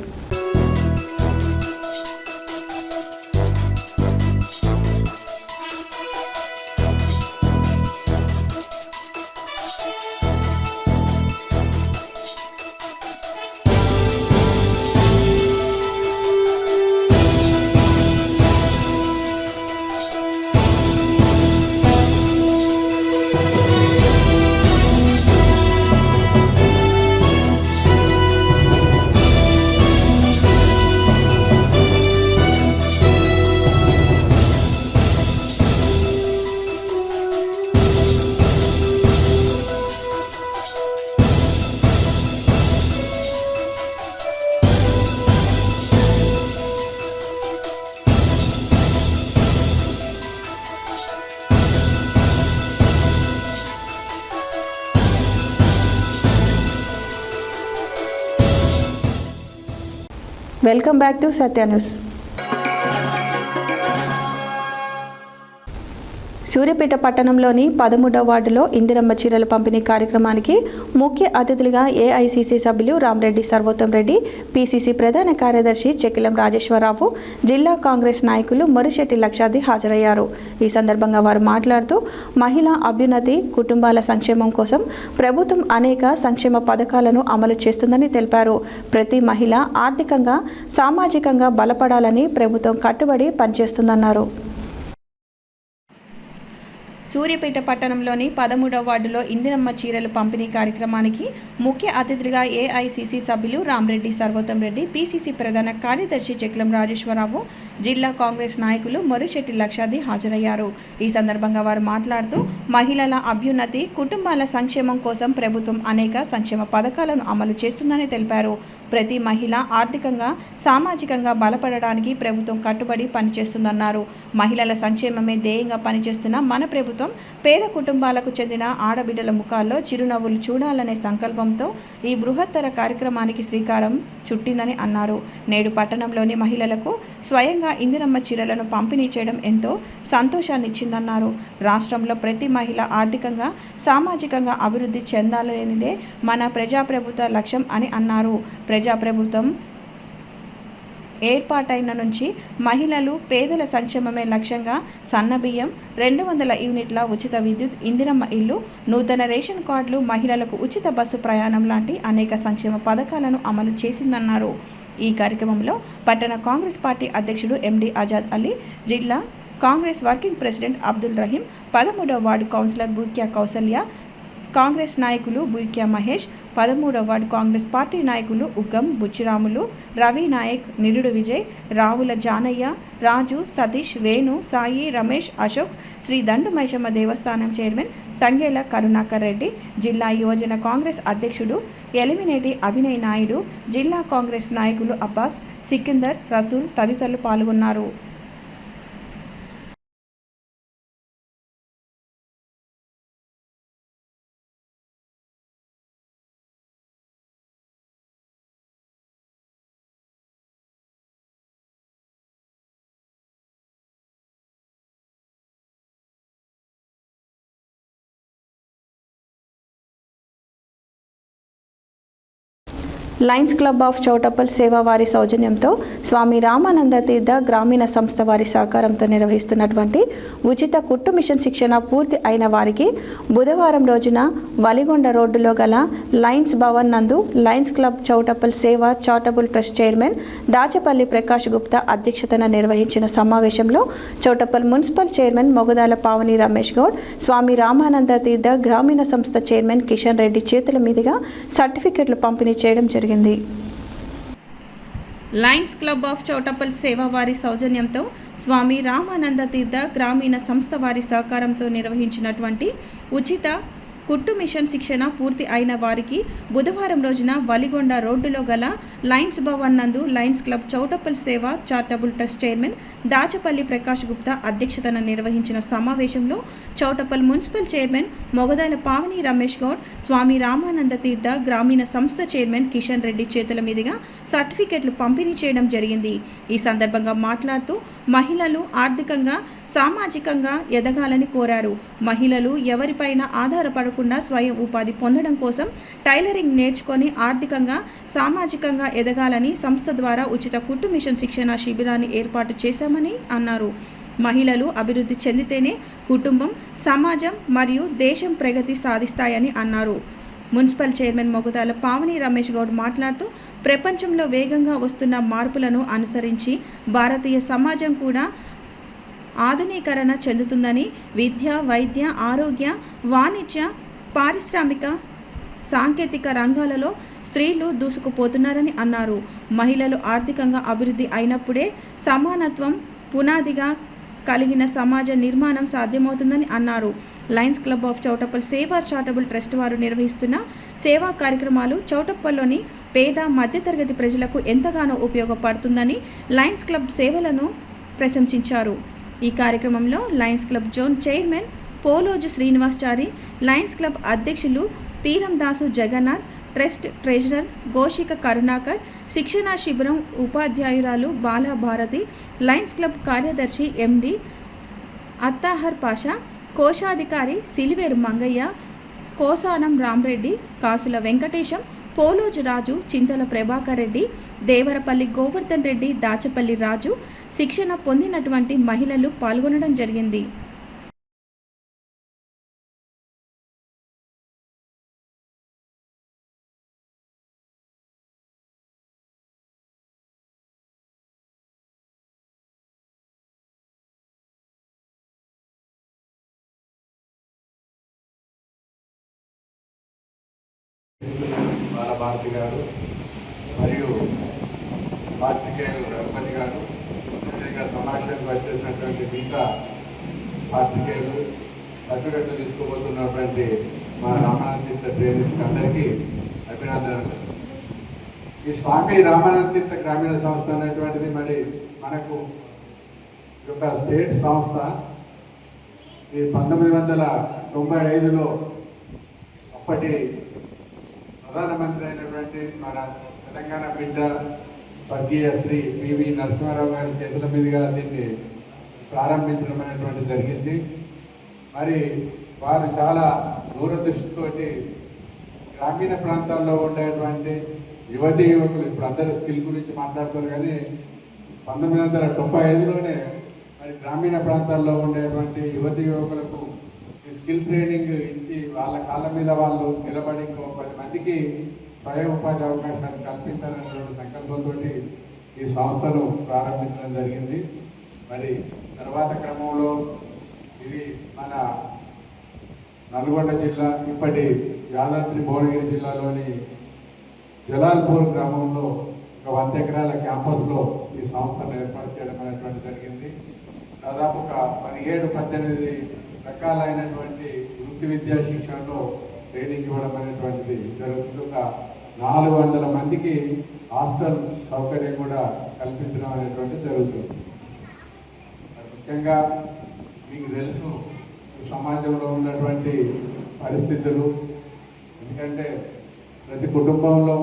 Welcome back to Satya news. Suryapet పట్టణంలోని 13వ వార్డులో ఇందిరమ్మ చీరల పంపిణీ కార్యక్రమానికి ముఖ్య అతిథులుగా ఏఐసిసి సభ్యులు రామరెడ్డి సర్వోత్తం రెడ్డి, పిసిసి ప్రధాన కార్యదర్శి చెక్కిలం రాజేశ్వరరావు, జిల్లా కాంగ్రెస్ నాయకులు మొరిశెట్టి లక్షాది హాజరయ్యారు. ఈ సందర్భంగా వారు మాట్లాడుతూ మహిళా అభ్యున్నతి, కుటుంబాల సంక్షేమం కోసం ప్రభుత్వం అనేక సంక్షేమ పథకాలను అమలు చేస్తుందని తెలిపారు. ప్రతి మహిళ ఆర్థికంగా, సామాజికంగా బలపడాలని ప్రభుత్వం కట్టుబడి పనిచేస్తుందన్నారు. సూర్యాపేట పట్టణంలోని 13వ వార్డులో ఇందిరమ్మ చీరలు పంపిణీ కార్యక్రమానికి ముఖ్య అతిథిగా ఏఐసిసి సభ్యులు రామరెడ్డి సర్వోత్తం రెడ్డి, పిసిసి ప్రధాన కార్యదర్శి చెక్కిలం రాజేశ్వరరావు, జిల్లా కాంగ్రెస్ నాయకులు మొరిశెట్టి లక్షాది హాజరయ్యారు. ఈ సందర్భంగా వారు మాట్లాడుతూ మహిళల అభ్యున్నతి, కుటుంబాల సంక్షేమం కోసం ప్రభుత్వం అనేక సంక్షేమ పథకాలను అమలు చేస్తుందని తెలిపారు. ప్రతి మహిళ ఆర్థికంగా, సామాజికంగా బలపడడానికి ప్రభుత్వం కట్టుబడి పనిచేస్తుందన్నారు. మహిళల సంక్షేమమే ధ్యేయంగా పనిచేస్తున్న మన ప్రభుత్వం పేద కుటుంబాలకు చెందిన ఆడబిడ్డల ముఖాల్లో చిరునవ్వులు చూడాలనే సంకల్పంతో ఈ బృహత్తర కార్యక్రమానికి శ్రీకారం చుట్టిందని అన్నారు. నేడు పట్టణంలోని మహిళలకు స్వయంగా ఇందిరమ్మ చీరలను పంపిణీ చేయడం ఎంతో సంతోషాన్నిచ్చిందన్నారు. రాష్ట్రంలో ప్రతి మహిళ ఆర్థికంగా, సామాజికంగా అభివృద్ధి చెందాలనేదే మన ప్రజాప్రభుత్వ లక్ష్యం అని అన్నారు. ప్రజాప్రభుత్వం ఏర్పాటైన నుంచి మహిళలు, పేదల సంక్షేమమే లక్ష్యంగా సన్నబియ్యం, 200 యూనిట్ల ఉచిత విద్యుత్, ఇందిరమ్మ ఇల్లు, నూతన రేషన్ కార్డులు, మహిళలకు ఉచిత బస్సు ప్రయాణం లాంటి అనేక సంక్షేమ పథకాలను అమలు చేసిందన్నారు. ఈ కార్యక్రమంలో పట్టణ కాంగ్రెస్ పార్టీ అధ్యక్షుడు ఎండి ఆజాద్ అలీ, జిల్లా కాంగ్రెస్ వర్కింగ్ ప్రెసిడెంట్ అబ్దుల్ రహీం, 13వ వార్డు కౌన్సిలర్ బూక్యా కౌసల్య, కాంగ్రెస్ నాయకులు బూక్యా మహేష్, 13వ వార్డు కాంగ్రెస్ పార్టీ నాయకులు ఉగ్గం బుచ్చిరాములు, రవి నాయక్, నిరుడు విజయ్, రావుల జానయ్య, రాజు, సతీష్, వేణు, సాయి, రమేష్, అశోక్, శ్రీ దండు మైషమ్మ దేవస్థానం చైర్మన్ తంగేల కరుణాకర్ రెడ్డి, జిల్లా యువజన కాంగ్రెస్ అధ్యక్షుడు ఎలిమినేటి అభినయ్ నాయుడు, జిల్లా కాంగ్రెస్ నాయకులు అబ్బాస్, సికిందర్, రసూల్ తదితరులు పాల్గొన్నారు. లయన్స్ క్లబ్ ఆఫ్ చౌటప్పల్ సేవ వారి సౌజన్యంతో స్వామి రామానంద తీర్థ గ్రామీణ సంస్థ వారి సహకారంతో నిర్వహిస్తున్నటువంటి ఉచిత కుట్టు మిషన్ శిక్షణ పూర్తి అయిన వారికి బుధవారం రోజున వలిగొండ రోడ్డులో గల లయన్స్ భవన్ నందు లయన్స్ క్లబ్ చౌటప్పల్ సేవ charitable trust chairman Dachepalli Prakash Gupta అధ్యక్షతన నిర్వహించిన సమావేశంలో చౌటప్పల్ మున్సిపల్ చైర్మన్ మొగదాల పావని రమేష్ గౌడ్, స్వామి రామానంద తీర్థ గ్రామీణ సంస్థ చైర్మన్ కిషన్ రెడ్డి చేతుల మీదుగా సర్టిఫికెట్లు పంపిణీ చేయడం జరిగింది. లయన్స్ క్లబ్ ఆఫ్ చౌటప్పల్ సేవ వారి సౌజన్యంతో స్వామి రామానంద తీర్థ గ్రామీణ సంస్థ వారి సహకారంతో నిర్వహించినటువంటి ఉచిత కుట్టు మిషన్ శిక్షణ పూర్తి అయిన వారికి బుధవారం రోజున వలిగొండ రోడ్డులో గల లయన్స్ భవన్ నందు లయన్స్ క్లబ్ చౌటప్పల్ సేవ charitable trust chairman Dachepalli Prakash Gupta అధ్యక్షతన నిర్వహించిన సమావేశంలో చౌటప్పల్ మున్సిపల్ చైర్మన్ మొగదాల పావని రమేష్ గౌడ్, స్వామి రామానంద తీర్థ గ్రామీణ సంస్థ చైర్మన్ కిషన్ రెడ్డి చేతుల మీదుగా సర్టిఫికెట్లు పంపిణీ చేయడం జరిగింది. ఈ సందర్భంగా మాట్లాడుతూ మహిళలు ఆర్థికంగా
సామాజికంగా ఎదగాలని కోరారు. మహిళలు ఎవరిపైన ఆధారపడకుండా స్వయం ఉపాధి పొందడం కోసం టైలరింగ్ నేర్చుకొని ఆర్థికంగా సామాజికంగా ఎదగాలని సంస్థ ద్వారా ఉచిత కుట్టు మిషన్ శిక్షణ శిబిరాన్ని ఏర్పాటు చేశామని అన్నారు. మహిళలు అభివృద్ధి చెందితేనే కుటుంబం, సమాజం మరియు దేశం ప్రగతి సాధిస్తాయని అన్నారు. మున్సిపల్ చైర్మన్ మొగదాల పావని రమేష్ గౌడ్ మాట్లాడుతూ ప్రపంచంలో వేగంగా వస్తున్న మార్పులను అనుసరించి భారతీయ సమాజం కూడా ఆధునీకరణ చెందుతుందని, విద్య, వైద్య, ఆరోగ్య, వాణిజ్య, పారిశ్రామిక, సాంకేతిక రంగాలలో స్త్రీలు దూసుకుపోతున్నారని అన్నారు. మహిళలు ఆర్థికంగా అభివృద్ధి అయినప్పుడే సమానత్వం పునాదిగా కలిగిన సమాజ నిర్మాణం సాధ్యమవుతుందని అన్నారు. లయన్స్ క్లబ్ ఆఫ్ చౌటప్పల్ సేవా చారిటబుల్ ట్రస్ట్ వారు నిర్వహిస్తున్న సేవా కార్యక్రమాలు చౌటప్పల్లోని పేద మధ్యతరగతి ప్రజలకు ఎంతగానో ఉపయోగపడుతుందని లయన్స్ క్లబ్ సేవలను ప్రశంసించారు. ఈ కార్యక్రమంలో Lions club zone chairman Poloju Srinivasachari, Lions club అధ్యక్షులు తీరం దాసు జగన్నాథ్, ట్రస్ట్ ట్రెజరర్ గోషిక కరుణాకర్, శిక్షణా శిబిరం ఉపాధ్యాయురాలు బాలాభారతి, లయన్స్ క్లబ్ కార్యదర్శి ఎండి అత్తాహర్ పాషా, కోశాధికారి సిలివేరు మంగయ్య, కోసానం రామరెడ్డి, కాసుల వెంకటేశం, పోలోజు రాజు, చింతల ప్రభాకర్ రెడ్డి, దేవరపల్లి గోవర్ధన్ రెడ్డి, దాచపల్లి రాజు శిక్షణ పొందినటువంటి మహిళలు పాల్గొనడం జరిగింది.
బాలభారతి గారు మరియు పాత్రికేయులు రఘుపతి గారు, అదేవిధంగా సమావేశానికి వచ్చేసినటువంటి మిగతా పాత్రికేయులు, అడ్డుగట్టు తీసుకోబోతున్నటువంటి మా రామనాథ్ తీర్థ ట్రైనర్స్కి అందరికీ అభినందనలు. ఈ స్వామి రామనాథ్ తీర్థ గ్రామీణ సంస్థ అనేటువంటిది మరి మనకు ఒక స్టేట్ సంస్థ. ఈ 1995లో అప్పటి ప్రధానమంత్రి అయినటువంటి మన తెలంగాణ బిడ్డ స్వర్గీయ శ్రీ పివి నరసింహారావు గారి చేతుల మీదుగా దీన్ని ప్రారంభించడం అనేటువంటి జరిగింది. మరి వారు చాలా దూరదృష్టితోటి గ్రామీణ ప్రాంతాల్లో ఉండేటువంటి యువతీ యువకులు, ఇప్పుడు అందరూ స్కిల్ గురించి మాట్లాడుతారు కానీ 1995లోనే మరి గ్రామీణ ప్రాంతాల్లో ఉండేటువంటి యువతీ యువకులకు ఈ స్కిల్ ట్రైనింగ్ ఇచ్చి వాళ్ళ కాళ్ళ మీద వాళ్ళు నిలబడి ఇంకో 10 మందికి స్వయం ఉపాధి అవకాశాలు కల్పించాలనేటువంటి సంకల్పంతో ఈ సంస్థను ప్రారంభించడం జరిగింది. మరి తర్వాత క్రమంలో ఇది మన నల్గొండ జిల్లా, ఇప్పటి యాదాద్రి భువనగిరి జిల్లాలోని జలాల్పూర్ గ్రామంలో ఒక 100 ఎకరాల క్యాంపస్లో ఈ సంస్థను ఏర్పాటు చేయడం అనేటువంటి జరిగింది. దాదాపు ఒక 17-18 రకాలైనటువంటి వృత్తి విద్యా శిక్షణలో ట్రైనింగ్ ఇవ్వడం అనేటువంటిది జరుగుతుంది. ఒక 400 మందికి హాస్టల్ సౌకర్యం కూడా కల్పించడం అనేటువంటి జరుగుతుంది. ముఖ్యంగా మీకు తెలుసు సమాజంలో ఉన్నటువంటి పరిస్థితులు, ఎందుకంటే ప్రతి కుటుంబంలో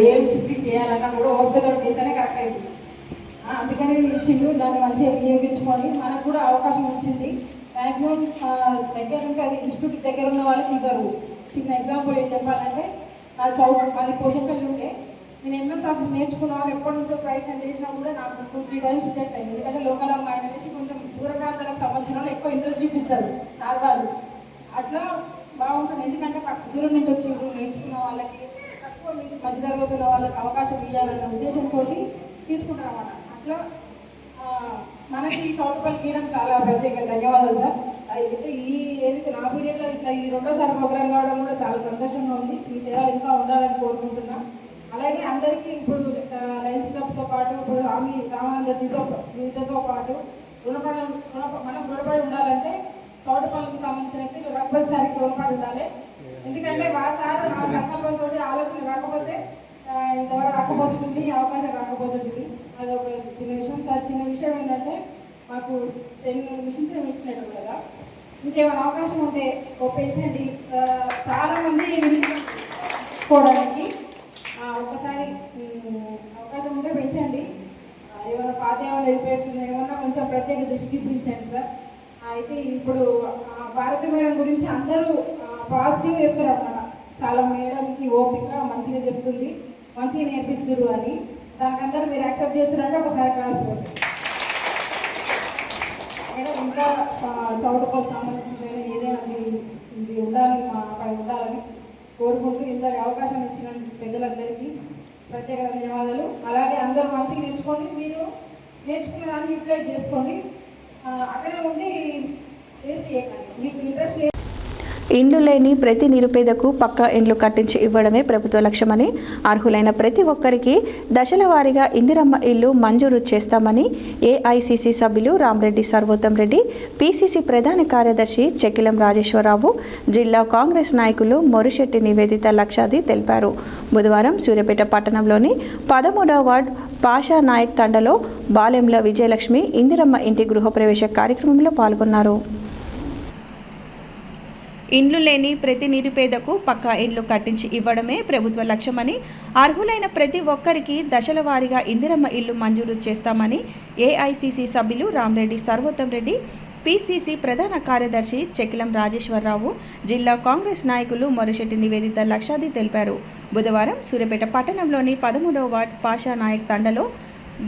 ఏం స్థితి చేయాలన్నా కూడా ఓపికతో చేస్తేనే కరెక్ట్ అయింది. అందుకని ఇచ్చిండు, దాన్ని మంచిగా వినియోగించుకొని మనకు కూడా అవకాశం వచ్చింది. మ్యాక్సిమం దగ్గర ఉంటే అది ఇన్స్టిట్యూట్ దగ్గర ఉన్న వాళ్ళకి ఇవ్వరు. చిన్న ఎగ్జాంపుల్ ఏం చెప్పాలంటే, అది పోచంపల్లి ఉండే, నేను ఎంఎస్ ఆఫీస్ నేర్చుకుందామని ఎప్పటి నుంచో ప్రయత్నం చేసినా కూడా నాకు 2-3 టైమ్స్ రిజెక్ట్ అయింది. ఎందుకంటే లోకల్ అమ్మాయి అనేసి కొంచెం దూర ప్రాంతాలకు సంబంధించిన వాళ్ళు ఎక్కువ ఇంట్రెస్ట్ చూపిస్తారు సార్ వాళ్ళు. అట్లా బాగుంటుంది, ఎందుకంటే దూరం నుంచి వచ్చి నేర్చుకున్న వాళ్ళకి తక్కువ మధ్య తరగతి ఉన్న వాళ్ళకి అవకాశం ఇవ్వాలన్న ఉద్దేశంతో తీసుకుంటారు అన్నమాట. అట్లా మనకి చౌటపల్లి గీయడం చాలా ప్రత్యేక ధన్యవాదాలు సార్. అయితే ఏదైతే నా పీరియడ్లో ఇట్లా ఈ 2వ ప్రోగ్రాం కావడం కూడా చాలా సంతోషంగా ఉంది. ఈ సేవలు ఇంకా ఉండాలని కోరుకుంటున్నాం. అలాగే అందరికీ ఇప్పుడు లయన్స్ క్లబ్తో పాటు ఇప్పుడు రామానందతో పాటు మనం రుణపడి ఉండాలంటే చౌటపల్లికి సంబంధించిన వ్యక్తులు రఘుపతి సార్కి రుణపడి ఉండాలి. ఎందుకంటే సార్ ఆ సంకల్పంతో ఆలోచన రాకపోతే ఇంతవరకు రాకపోతుంది, అవకాశం రాకపోతుంది. అది ఒక చిన్న విషయం సార్. చిన్న విషయం ఏంటంటే మాకు 10 మిషన్స్ ఏమి ఇచ్చినట్టు కదా, ఇంకేమైనా అవకాశం ఉంటే పెంచండి. చాలామంది వినియోగించుకోవడానికి ఒకసారి అవకాశం ఉంటే పెంచండి. ఏమైనా పాత ఏమైనా రిపేర్స్ ఏమన్నా కొంచెం ప్రత్యేక దృష్టి చూపించండి సార్. అయితే ఇప్పుడు భారతి మేడం గురించి అందరూ పాజిటివ్ చెప్పారు అన్నమాట. చాలా మేడంకి ఓపిక మంచిగా చెప్తుంది, మంచిగా నేర్పిస్తారు అని. దానికి అందరూ మీరు యాక్సెప్ట్ చేస్తారంటే ఒకసారి క్లాస్ మేడం ఇంకా చౌటుకోలకు సంబంధించిన ఏదైనా ఇది ఉండాలి, మా పై ఉండాలని కోరుకుంటూ ఇంతటి అవకాశం ఇచ్చిన పెద్దలందరికీ ప్రత్యేక ధన్యవాదాలు. అలాగే అందరూ మంచిగా నేర్చుకోండి, మీరు నేర్చుకున్న దాన్ని యూటిలైజ్ చేసుకోండి. అక్కడే ఉండి వేస్ట్ చేయకండి. మీకు ఇంట్రెస్ట్ లేదు.
ఇండ్లు లేని ప్రతి నిరుపేదకు పక్కా ఇండ్లు కట్టించి ఇవ్వడమే ప్రభుత్వ లక్ష్యమని, అర్హులైన ప్రతి ఒక్కరికి దశల వారీగా ఇందిరమ్మ ఇల్లు మంజూరు చేస్తామని ఏఐసిసి సభ్యులు రామరెడ్డి సర్వోత్తం రెడ్డి, పిసిసి ప్రధాన కార్యదర్శి చెక్కిలం రాజేశ్వరరావు, జిల్లా కాంగ్రెస్ నాయకులు మొరిశెట్టి నివేదిత లక్షాది తెలిపారు. బుధవారం సూర్యాపేట పట్టణంలోని 13వ వార్డు పాషా నాయక్ తండలో బాలెంల విజయలక్ష్మి ఇందిరమ్మ ఇంటి గృహప్రవేశ కార్యక్రమంలో పాల్గొన్నారు. ఇండ్లు లేని ప్రతి నిరుపేదకు పక్కా ఇండ్లు కట్టించి ఇవ్వడమే ప్రభుత్వ లక్ష్యమని, అర్హులైన ప్రతి ఒక్కరికి దశల వారీగా ఇందిరమ్మ ఇల్లు మంజూరు చేస్తామని ఏఐసిసి సభ్యులు రామరెడ్డి సర్వోత్తం రెడ్డి, పిసిసి ప్రధాన కార్యదర్శి చెక్కిలం రాజేశ్వరరావు, జిల్లా కాంగ్రెస్ నాయకులు మొరిశెట్టి నివేదిత లక్షాది తెలిపారు. బుధవారం సూర్యాపేట పట్టణంలోని 13వ వార్డు పాషా నాయక్ తండలో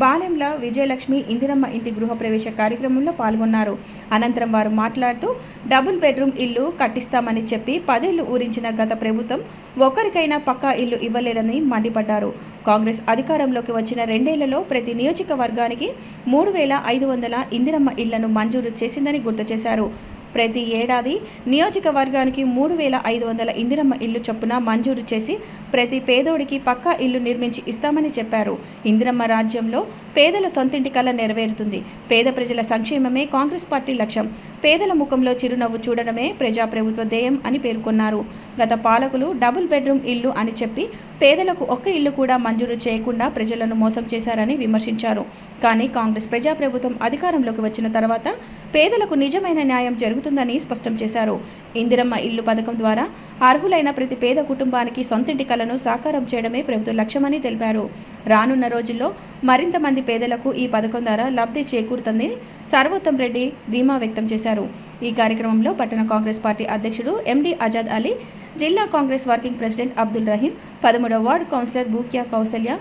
బాలెంల విజయలక్ష్మి ఇందిరమ్మ ఇంటి గృహప్రవేశ కార్యక్రమంలో పాల్గొన్నారు. అనంతరం వారు మాట్లాడుతూ డబుల్ బెడ్రూమ్ ఇల్లు కట్టిస్తామని చెప్పి 10 ఏళ్లు ఊరించిన గత ప్రభుత్వం ఒక్కరికైనా పక్కా ఇల్లు ఇవ్వలేదని మండిపడ్డారు. కాంగ్రెస్ అధికారంలోకి వచ్చిన 2 ఏళ్లలో ప్రతి నియోజకవర్గానికి 3500 ఇందిరమ్మ ఇళ్లను మంజూరు చేసిందని గుర్తు చేశారు. ప్రతి ఏడాది నియోజకవర్గానికి 3500 ఇందిరమ్మ ఇల్లు చొప్పున మంజూరు చేసి ప్రతి పేదోడికి పక్కా ఇల్లు నిర్మించి ఇస్తామని చెప్పారు. ఇందిరమ్మ రాజ్యంలో పేదల సొంతింటి కల నెరవేరుతుంది. పేద ప్రజల సంక్షేమమే కాంగ్రెస్ పార్టీ లక్ష్యం. పేదల ముఖంలో చిరునవ్వు చూడడమే ప్రజాప్రభుత్వ ధ్యేయం అని పేర్కొన్నారు. గత పాలకులు డబుల్ బెడ్రూమ్ ఇల్లు అని చెప్పి పేదలకు ఒక్క ఇల్లు కూడా మంజూరు చేయకుండా ప్రజలను మోసం చేశారని విమర్శించారు. కానీ కాంగ్రెస్ ప్రజాప్రభుత్వం అధికారంలోకి వచ్చిన తర్వాత పేదలకు నిజమైన న్యాయం జరుగుతుందని స్పష్టం చేశారు. ఇందిరమ్మ ఇల్లు పథకం ద్వారా అర్హులైన ప్రతి పేద కుటుంబానికి సొంతింటి కలను సాకారం చేయడమే ప్రభుత్వ లక్ష్యమని తెలిపారు. రానున్న రోజుల్లో మరింత మంది పేదలకు ఈ పథకం ద్వారా లబ్ధి చేకూరుతుందని సర్వోత్తం రెడ్డి ధీమా వ్యక్తం చేశారు. ఈ కార్యక్రమంలో పట్టణ కాంగ్రెస్ పార్టీ అధ్యక్షుడు ఎండి ఆజాద్ అలీ, జిల్లా కాంగ్రెస్ వర్కింగ్ ప్రెసిడెంట్ అబ్దుల్ రహీం, 13వ వార్డు కౌన్సిలర్ బూక్యా కౌసల్య,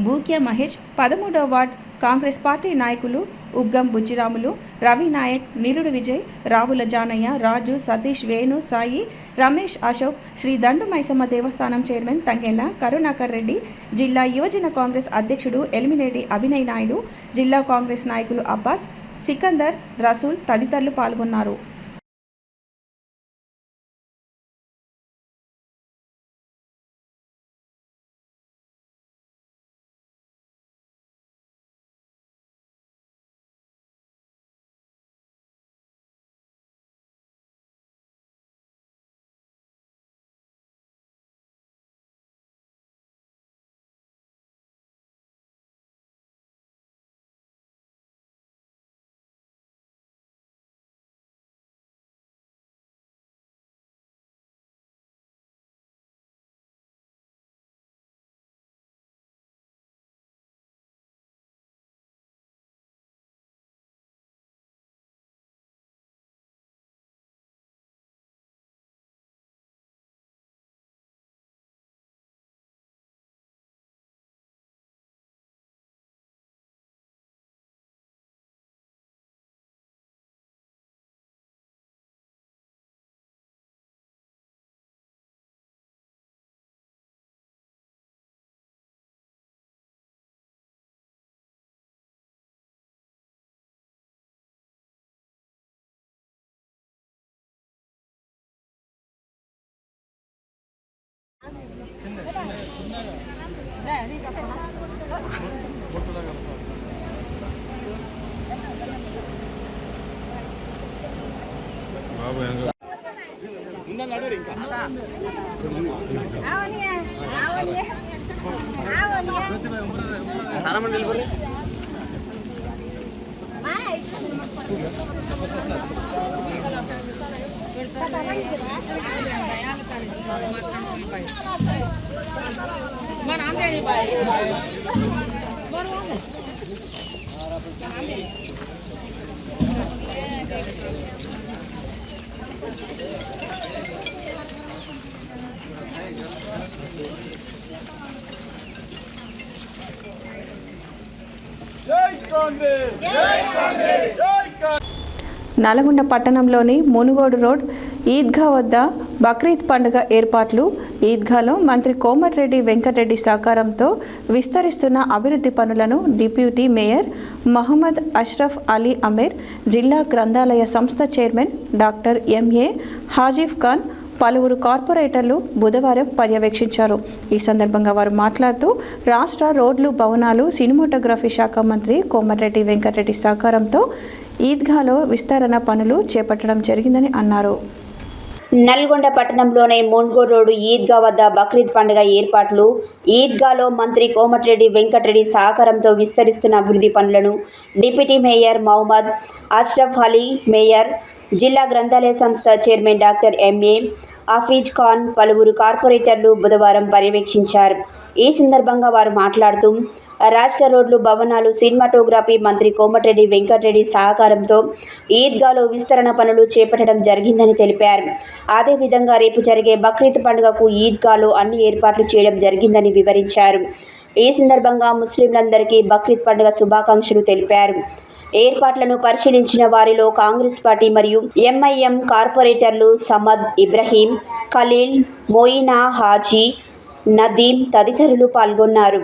బూక్యా మహేష్, 13వ వార్డు కాంగ్రెస్ పార్టీ నాయకులు ఉగ్గం బుజ్జిరాములు, రవి నాయక్, నిరుడు విజయ్, రావుల జానయ్య, రాజు, సతీష్, వేణు, సాయి, రమేష్, అశోక్, శ్రీ దండు మైసమ్మ దేవస్థానం చైర్మన్ తంగెళ్ల కరుణాకర్ రెడ్డి, జిల్లా యువజన కాంగ్రెస్ అధ్యక్షుడు ఎలిమినేటి అభినయ్ నాయుడు, జిల్లా కాంగ్రెస్ నాయకులు అబ్బాస్, సికందర్, రసూల్ తదితరులు పాల్గొన్నారు.
చాలా మంది
నల్గొండ పట్టణంలోని మునుగోడు రోడ్ ఈద్గా వద్ద బక్రీద్ పండుగ ఏర్పాట్లు. ఈద్గాలో మంత్రి కోమటిరెడ్డి వెంకటరెడ్డి సహకారంతో విస్తరిస్తున్న అభివృద్ధి పనులను డిప్యూటీ మేయర్ మహమ్మద్ అష్రఫ్ అలీ అమీర్, జిల్లా గ్రంథాలయ సంస్థ చైర్మన్ డాక్టర్ ఎంఏ హాజీఫ్ ఖాన్, పలువురు కార్పొరేటర్లు బుధవారం పర్యవేక్షించారు. ఈ సందర్భంగా వారు మాట్లాడుతూ రాష్ట్ర రోడ్లు, భవనాలు, సినిమాటోగ్రఫీ శాఖ మంత్రి కోమటిరెడ్డి వెంకటరెడ్డి సహకారంతో ఈద్గాలో విస్తరణ పనులు చేపట్టడం జరిగిందని అన్నారు.
నల్గొండ పట్టణంలోని మున్గోడ్ రోడ్డు ఈద్గా వద్ద బక్రీద్ పండుగ ఏర్పాట్లు. ఈద్గాలో మంత్రి కోమటిరెడ్డి వెంకటరెడ్డి సహకారంతో విస్తరిస్తున్న అభివృద్ధి పనులను deputy mayor Mohammed Ashraf Ali, mayor, జిల్లా గ్రంథాలయ సంస్థ chairman doctor MA Hafeez Khan, పలువురు కార్పొరేటర్లు బుధవారం పర్యవేక్షించారు. ఈ సందర్భంగా వారు మాట్లాడుతూ రాష్ట్ర రోడ్లు, భవనాలు, సినిమాటోగ్రఫీ మంత్రి కోమటిరెడ్డి వెంకటరెడ్డి సహకారంతో ఈద్గాలో విస్తరణ పనులు చేపట్టడం జరిగిందని తెలిపారు. అదేవిధంగా రేపు జరిగే బక్రీద్ పండుగకు ఈద్గాలో అన్ని ఏర్పాట్లు చేయడం జరిగిందని వివరించారు. ఈ సందర్భంగా ముస్లింలందరికీ బక్రీద్ పండుగ శుభాకాంక్షలు తెలిపారు. ఏర్పాట్లను పరిశీలించిన వారిలో కాంగ్రెస్ పార్టీ మరియు ఎంఐఎం కార్పొరేటర్లు సమద్, ఇబ్రహీం, ఖలీల్, మోయినా, హాజీ, నదీం తదితరులు పాల్గొన్నారు.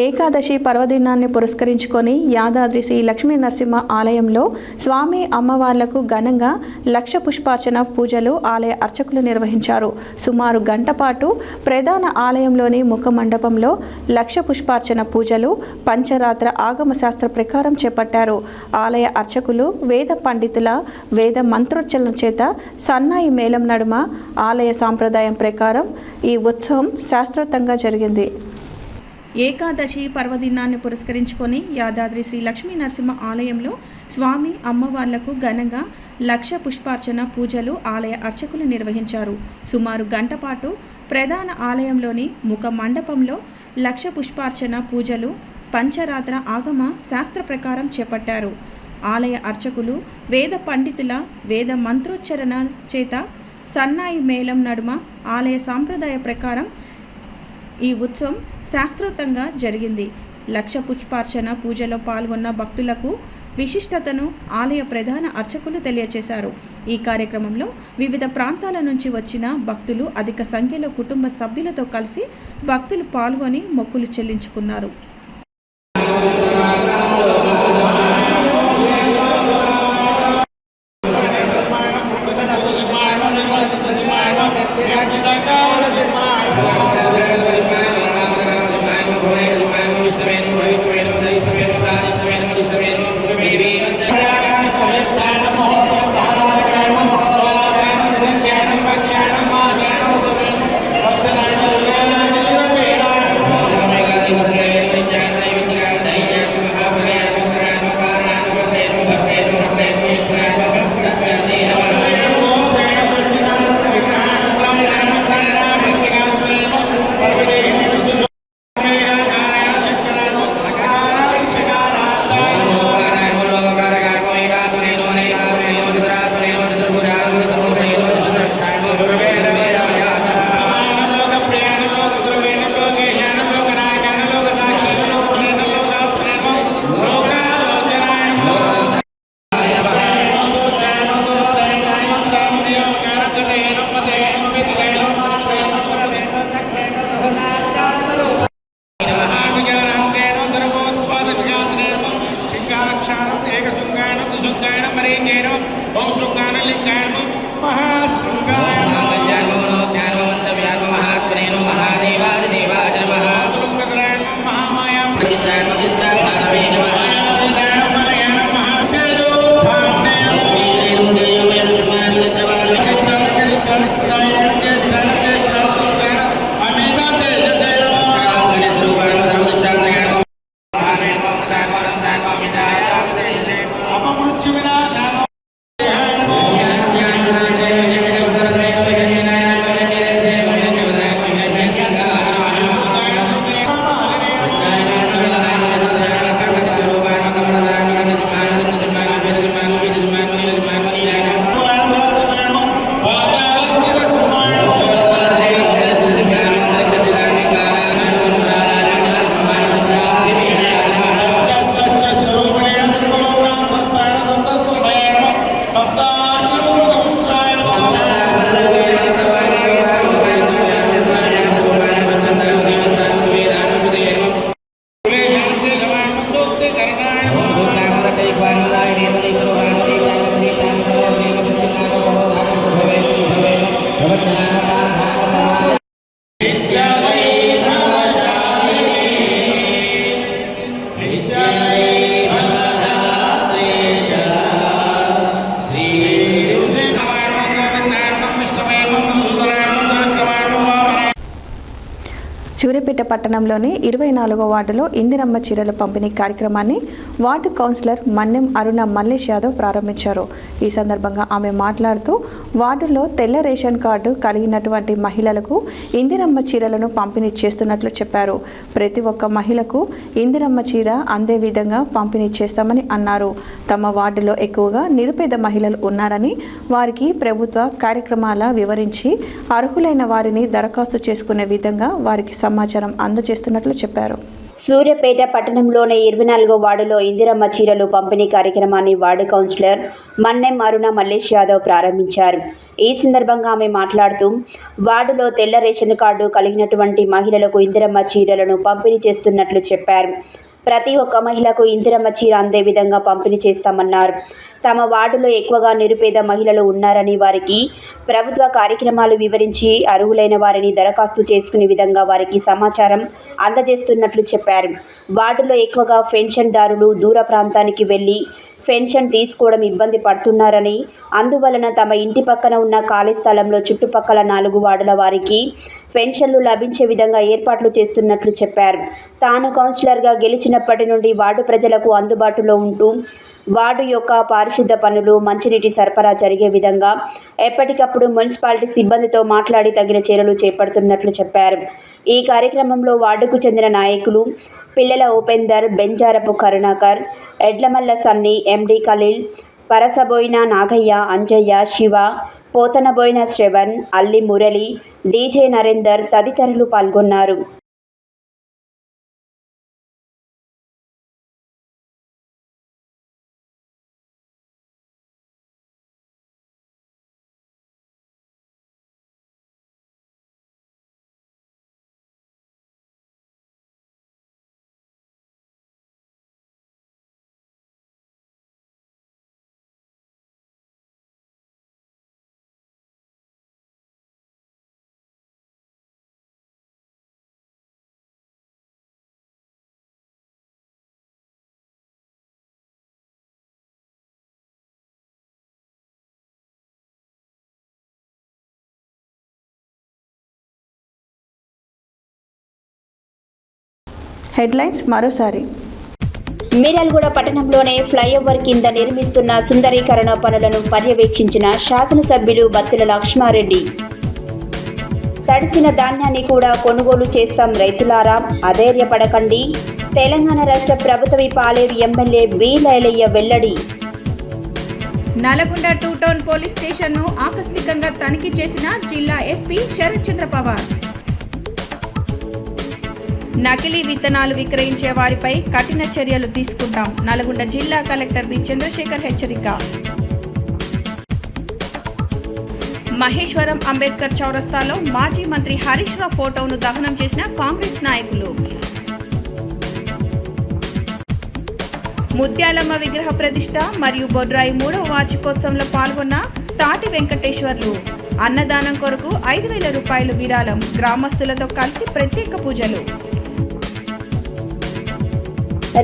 ఏకాదశి పర్వదినాన్ని పురస్కరించుకొని యాదాద్రి శ్రీ లక్ష్మీ నరసింహ ఆలయంలో స్వామి అమ్మవార్లకు ఘనంగా లక్ష పుష్పార్చన పూజలు ఆలయ అర్చకులు నిర్వహించారు. సుమారు గంట పాటు ప్రధాన ఆలయంలోని ముఖ మండపంలో లక్ష పుష్పార్చన పూజలు పంచరాత్ర ఆగమ శాస్త్ర ప్రకారం చేపట్టారు. ఆలయ అర్చకులు, వేద పండితుల వేద మంత్రోచ్చరణ చేత సన్నాయి మేళం నడుమ ఆలయ సాంప్రదాయం ప్రకారం ఈ ఉత్సవం శాస్త్రోక్తంగా జరిగింది. ఏకాదశి పర్వదినాన్ని పురస్కరించుకొని యాదాద్రి శ్రీ లక్ష్మీ నరసింహ ఆలయంలో స్వామి అమ్మవార్లకు ఘనంగా లక్ష పుష్పార్చన పూజలు ఆలయ అర్చకులు నిర్వహించారు. సుమారు గంట పాటు ప్రధాన ఆలయంలోని ముఖ మండపంలో లక్ష పుష్పార్చన పూజలు పంచరాత్ర ఆగమ శాస్త్ర ప్రకారం చేపట్టారు. ఆలయ అర్చకులు, వేద పండితుల వేద మంత్రోచ్చరణ చేత సన్నాయి మేళం నడుమ ఆలయ సాంప్రదాయ ప్రకారం ఈ ఉత్సవం శాస్త్రోక్తంగా జరిగింది. లక్ష పుష్పార్చన పూజలో పాల్గొన్న భక్తులకు విశిష్టతను ఆలయ ప్రధాన అర్చకులు తెలియజేశారు. ఈ కార్యక్రమంలో వివిధ ప్రాంతాల నుంచి వచ్చిన భక్తులు అధిక సంఖ్యలో కుటుంబ సభ్యులతో కలిసి భక్తులు పాల్గొని మొక్కులు చెల్లించుకున్నారు.
శృంగాయనం మరీచేనం ఓం శృంగానం లింగాయనం మహాశృంగాయనం
సూర్యాపేట పట్టణంలోని 24వ వార్డులో ఇందిరమ్మ చీరల పంపిణీ కార్యక్రమాన్ని వార్డు కౌన్సిలర్ మన్నెం అరుణ మల్లేష్ యాదవ్ ప్రారంభించారు. ఈ సందర్భంగా ఆమె మాట్లాడుతూ వార్డులో తెల్ల రేషన్ కార్డు కలిగినటువంటి మహిళలకు ఇందిరమ్మ చీరలను పంపిణీ చేస్తున్నట్లు చెప్పారు. ప్రతి ఒక్క మహిళకు ఇందిరమ్మ చీర అందే విధంగా పంపిణీ చేస్తామని అన్నారు. తమ వార్డులో ఎక్కువగా నిరుపేద మహిళలు ఉన్నారని వారికి ప్రభుత్వ కార్యక్రమాల వివరించి అర్హులైన వారిని దరఖాస్తు చేసుకునే విధంగా వారికి సమాచారం అందజేస్తున్నట్లు చెప్పారు.
సూర్యాపేట పట్టణంలోని 24వ వార్డులో ఇందిరమ్మ చీరలు పంపిణీ కార్యక్రమాన్ని వార్డు కౌన్సిలర్ మన్నెం అరుణ మల్లేష్ యాదవ్ ప్రారంభించారు. ఈ సందర్భంగా ఆమె మాట్లాడుతూ వార్డులో తెల్ల రేషన్ కార్డు కలిగినటువంటి మహిళలకు ఇందిరమ్మ చీరలను పంపిణీ చేస్తున్నట్లు చెప్పారు. ప్రతి ఒక్క మహిళకు ఇందిరమ్మ చీర అందే విధంగా పంపిణీ చేస్తామన్నారు. తమ వార్డులో ఎక్కువగా నిరుపేద మహిళలు ఉన్నారని వారికి ప్రభుత్వ కార్యక్రమాలు వివరించి అర్హులైన వారిని దరఖాస్తు చేసుకునే విధంగా వారికి సమాచారం అందజేస్తున్నట్లు చెప్పారు. వార్డులో ఎక్కువగా పెన్షన్దారులు దూర ప్రాంతానికి వెళ్లి పెన్షన్ తీసుకోవడం ఇబ్బంది పడుతున్నారని, అందువలన తమ ఇంటి పక్కన ఉన్న ఖాళీ స్థలంలో చుట్టుపక్కల 4 వార్డుల వారికి పెన్షన్లు లభించే విధంగా ఏర్పాట్లు చేస్తున్నట్లు చెప్పారు. తాను కౌన్సిలర్గా గెలిచినప్పటి నుండి వార్డు ప్రజలకు అందుబాటులో ఉంటూ వార్డు యొక్క పారిశుద్ధ పనులు, మంచినీటి సరఫరా జరిగే విధంగా ఎప్పటికప్పుడు మున్సిపాలిటీ సిబ్బందితో మాట్లాడి తగిన చర్యలు చేపడుతున్నట్లు చెప్పారు. ఈ కార్యక్రమంలో వార్డుకు చెందిన నాయకులు పిల్లల ఉపేందర్, బెంజారపు కరుణాకర్, ఎడ్లమల్ల సన్ని, ఎండి ఖలీల్, పరసబోయిన నాగయ్య, అంజయ్య, శివ, పోతనబోయిన శ్రవణ్, అల్లి మురళి, డీజే నరేందర్ తదితరులు పాల్గొన్నారు.
హెడ్లైన్స్ మరోసారి.
మిర్యాలగూడ పట్టణంలోనే ఫ్లైఓవర్ కింద నిర్మిస్తున్న సుందరీకరణ పనులను పర్యవేక్షించిన శాసనసభ్యులు బత్తుల లక్ష్మారెడ్డి. తడిసిన ధాన్యాన్ని కూడా కొనుగోలు చేస్తాం రైతులారా, అధైర్యపడకండి. తెలంగాణ రాష్ట్ర ప్రభుత్వ పాలేరు ఎమ్మెల్యే బి లైలయ్య వెల్లడి.
నల్గొండ 2 టౌన్ పోలీస్ స్టేషన్ను ఆకస్మికంగా తనిఖీ చేసిన జిల్లా ఎస్పీ శరత్ చంద్ర పవార్. నకిలీ విత్తనాలు విక్రయించే వారిపై కఠిన చర్యలు తీసుకుంటాం, నల్గొండ జిల్లా కలెక్టర్ బి చంద్రశేఖర్ హెచ్చరిక. మహేశ్వరం అంబేద్కర్ చౌరస్తాలో మాజీ మంత్రి హరీష్ రావు ఫోటోను దహనం చేసిన కాంగ్రెస్ నాయకులు. ముత్యాలమ్మ విగ్రహ ప్రతిష్ట మరియు బొడ్రాయి 3వ వార్షికోత్సవంలో పాల్గొన్న తాటి వెంకటేశ్వర్లు. అన్నదానం కొరకు 5,000 రూపాయలు విరాళం. గ్రామస్తులతో కలిసి ప్రత్యేక పూజలు.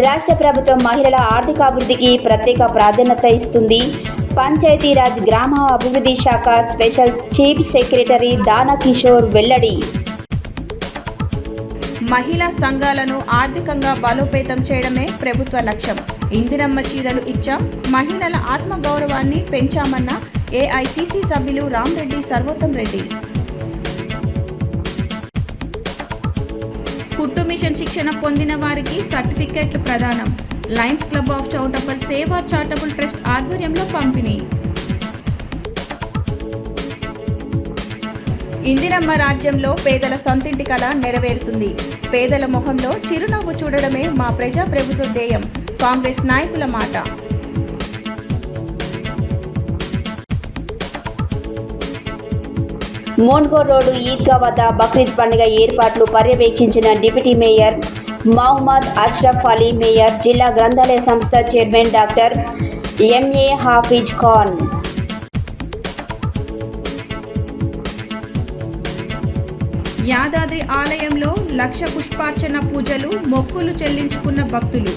రాష్ట్ర ప్రభుత్వం మహిళల ఆర్థికాభివృద్ధికి ప్రత్యేక ప్రాధాన్యత ఇస్తుంది. పంచాయతీరాజ్ గ్రామ అభివృద్ధి శాఖ స్పెషల్ చీఫ్ సెక్రటరీ దానా కిషోర్ వెల్లడి.
మహిళా సంఘాలను ఆర్థికంగా బలోపేతం చేయడమే ప్రభుత్వ లక్ష్యం. ఇందిరమ్మ చీరలు ఇచ్చాం, మహిళల ఆత్మగౌరవాన్ని పెంచామన్న ఏఐసిసి సభ్యులు రామరెడ్డి సర్వోత్తం రెడ్డి. కుట్టు మిషన్ శిక్షణ పొందిన వారికి సర్టిఫికెట్లు ప్రదానం. లయన్స్ క్లబ్ ఆఫ్ చౌటప్పల్ సేవా చారిటబుల్ ట్రస్ట్ ఆధ్వర్యంలో పంపిణీ. ఇందిరమ్మ రాజ్యంలో పేదల సొంతింటి కల నెరవేరుతుంది. పేదల మొహంలో చిరునవ్వు చూడడమే మా ప్రజా ప్రభుత్వ ధ్యేయం. కాంగ్రెస్ నాయకుల మాట.
మోన్గోడ్ రోడ్డు ఈద్గా వద్ద బక్రీద్ పండుగ ఏర్పాట్లు పర్యవేక్షించిన deputy mayor Mohammed Ashraf Ali. Mayor, జిల్లా గ్రంథాలయ సంస్థ chairman doctor MA Hafeez Khan.
Yadadri ఆలయంలో 1,00,000 పుష్పార్చన పూజలు, మొక్కులు చెల్లించుకున్న భక్తులు.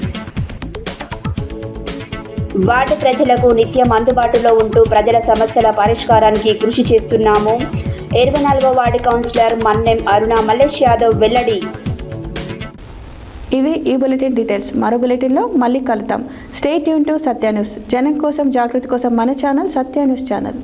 వార్డు ప్రజలకు నిత్యం అందుబాటులో ఉంటూ ప్రజల సమస్యల పరిష్కారానికి కృషి చేస్తున్నాము. 24వ వార్డు కౌన్సిలర్ మన్నెం అరుణ మల్లేష్ యాదవ్ వెల్లడి.
ఇవి ఈ బులెటిన్ డీటెయిల్స్. మరో బులెటిన్లో మళ్ళీ కలుద్దాం. Stay tune to Satya news. జనం కోసం, జాగృతి కోసం మన ఛానల్ సత్య న్యూస్ ఛానల్.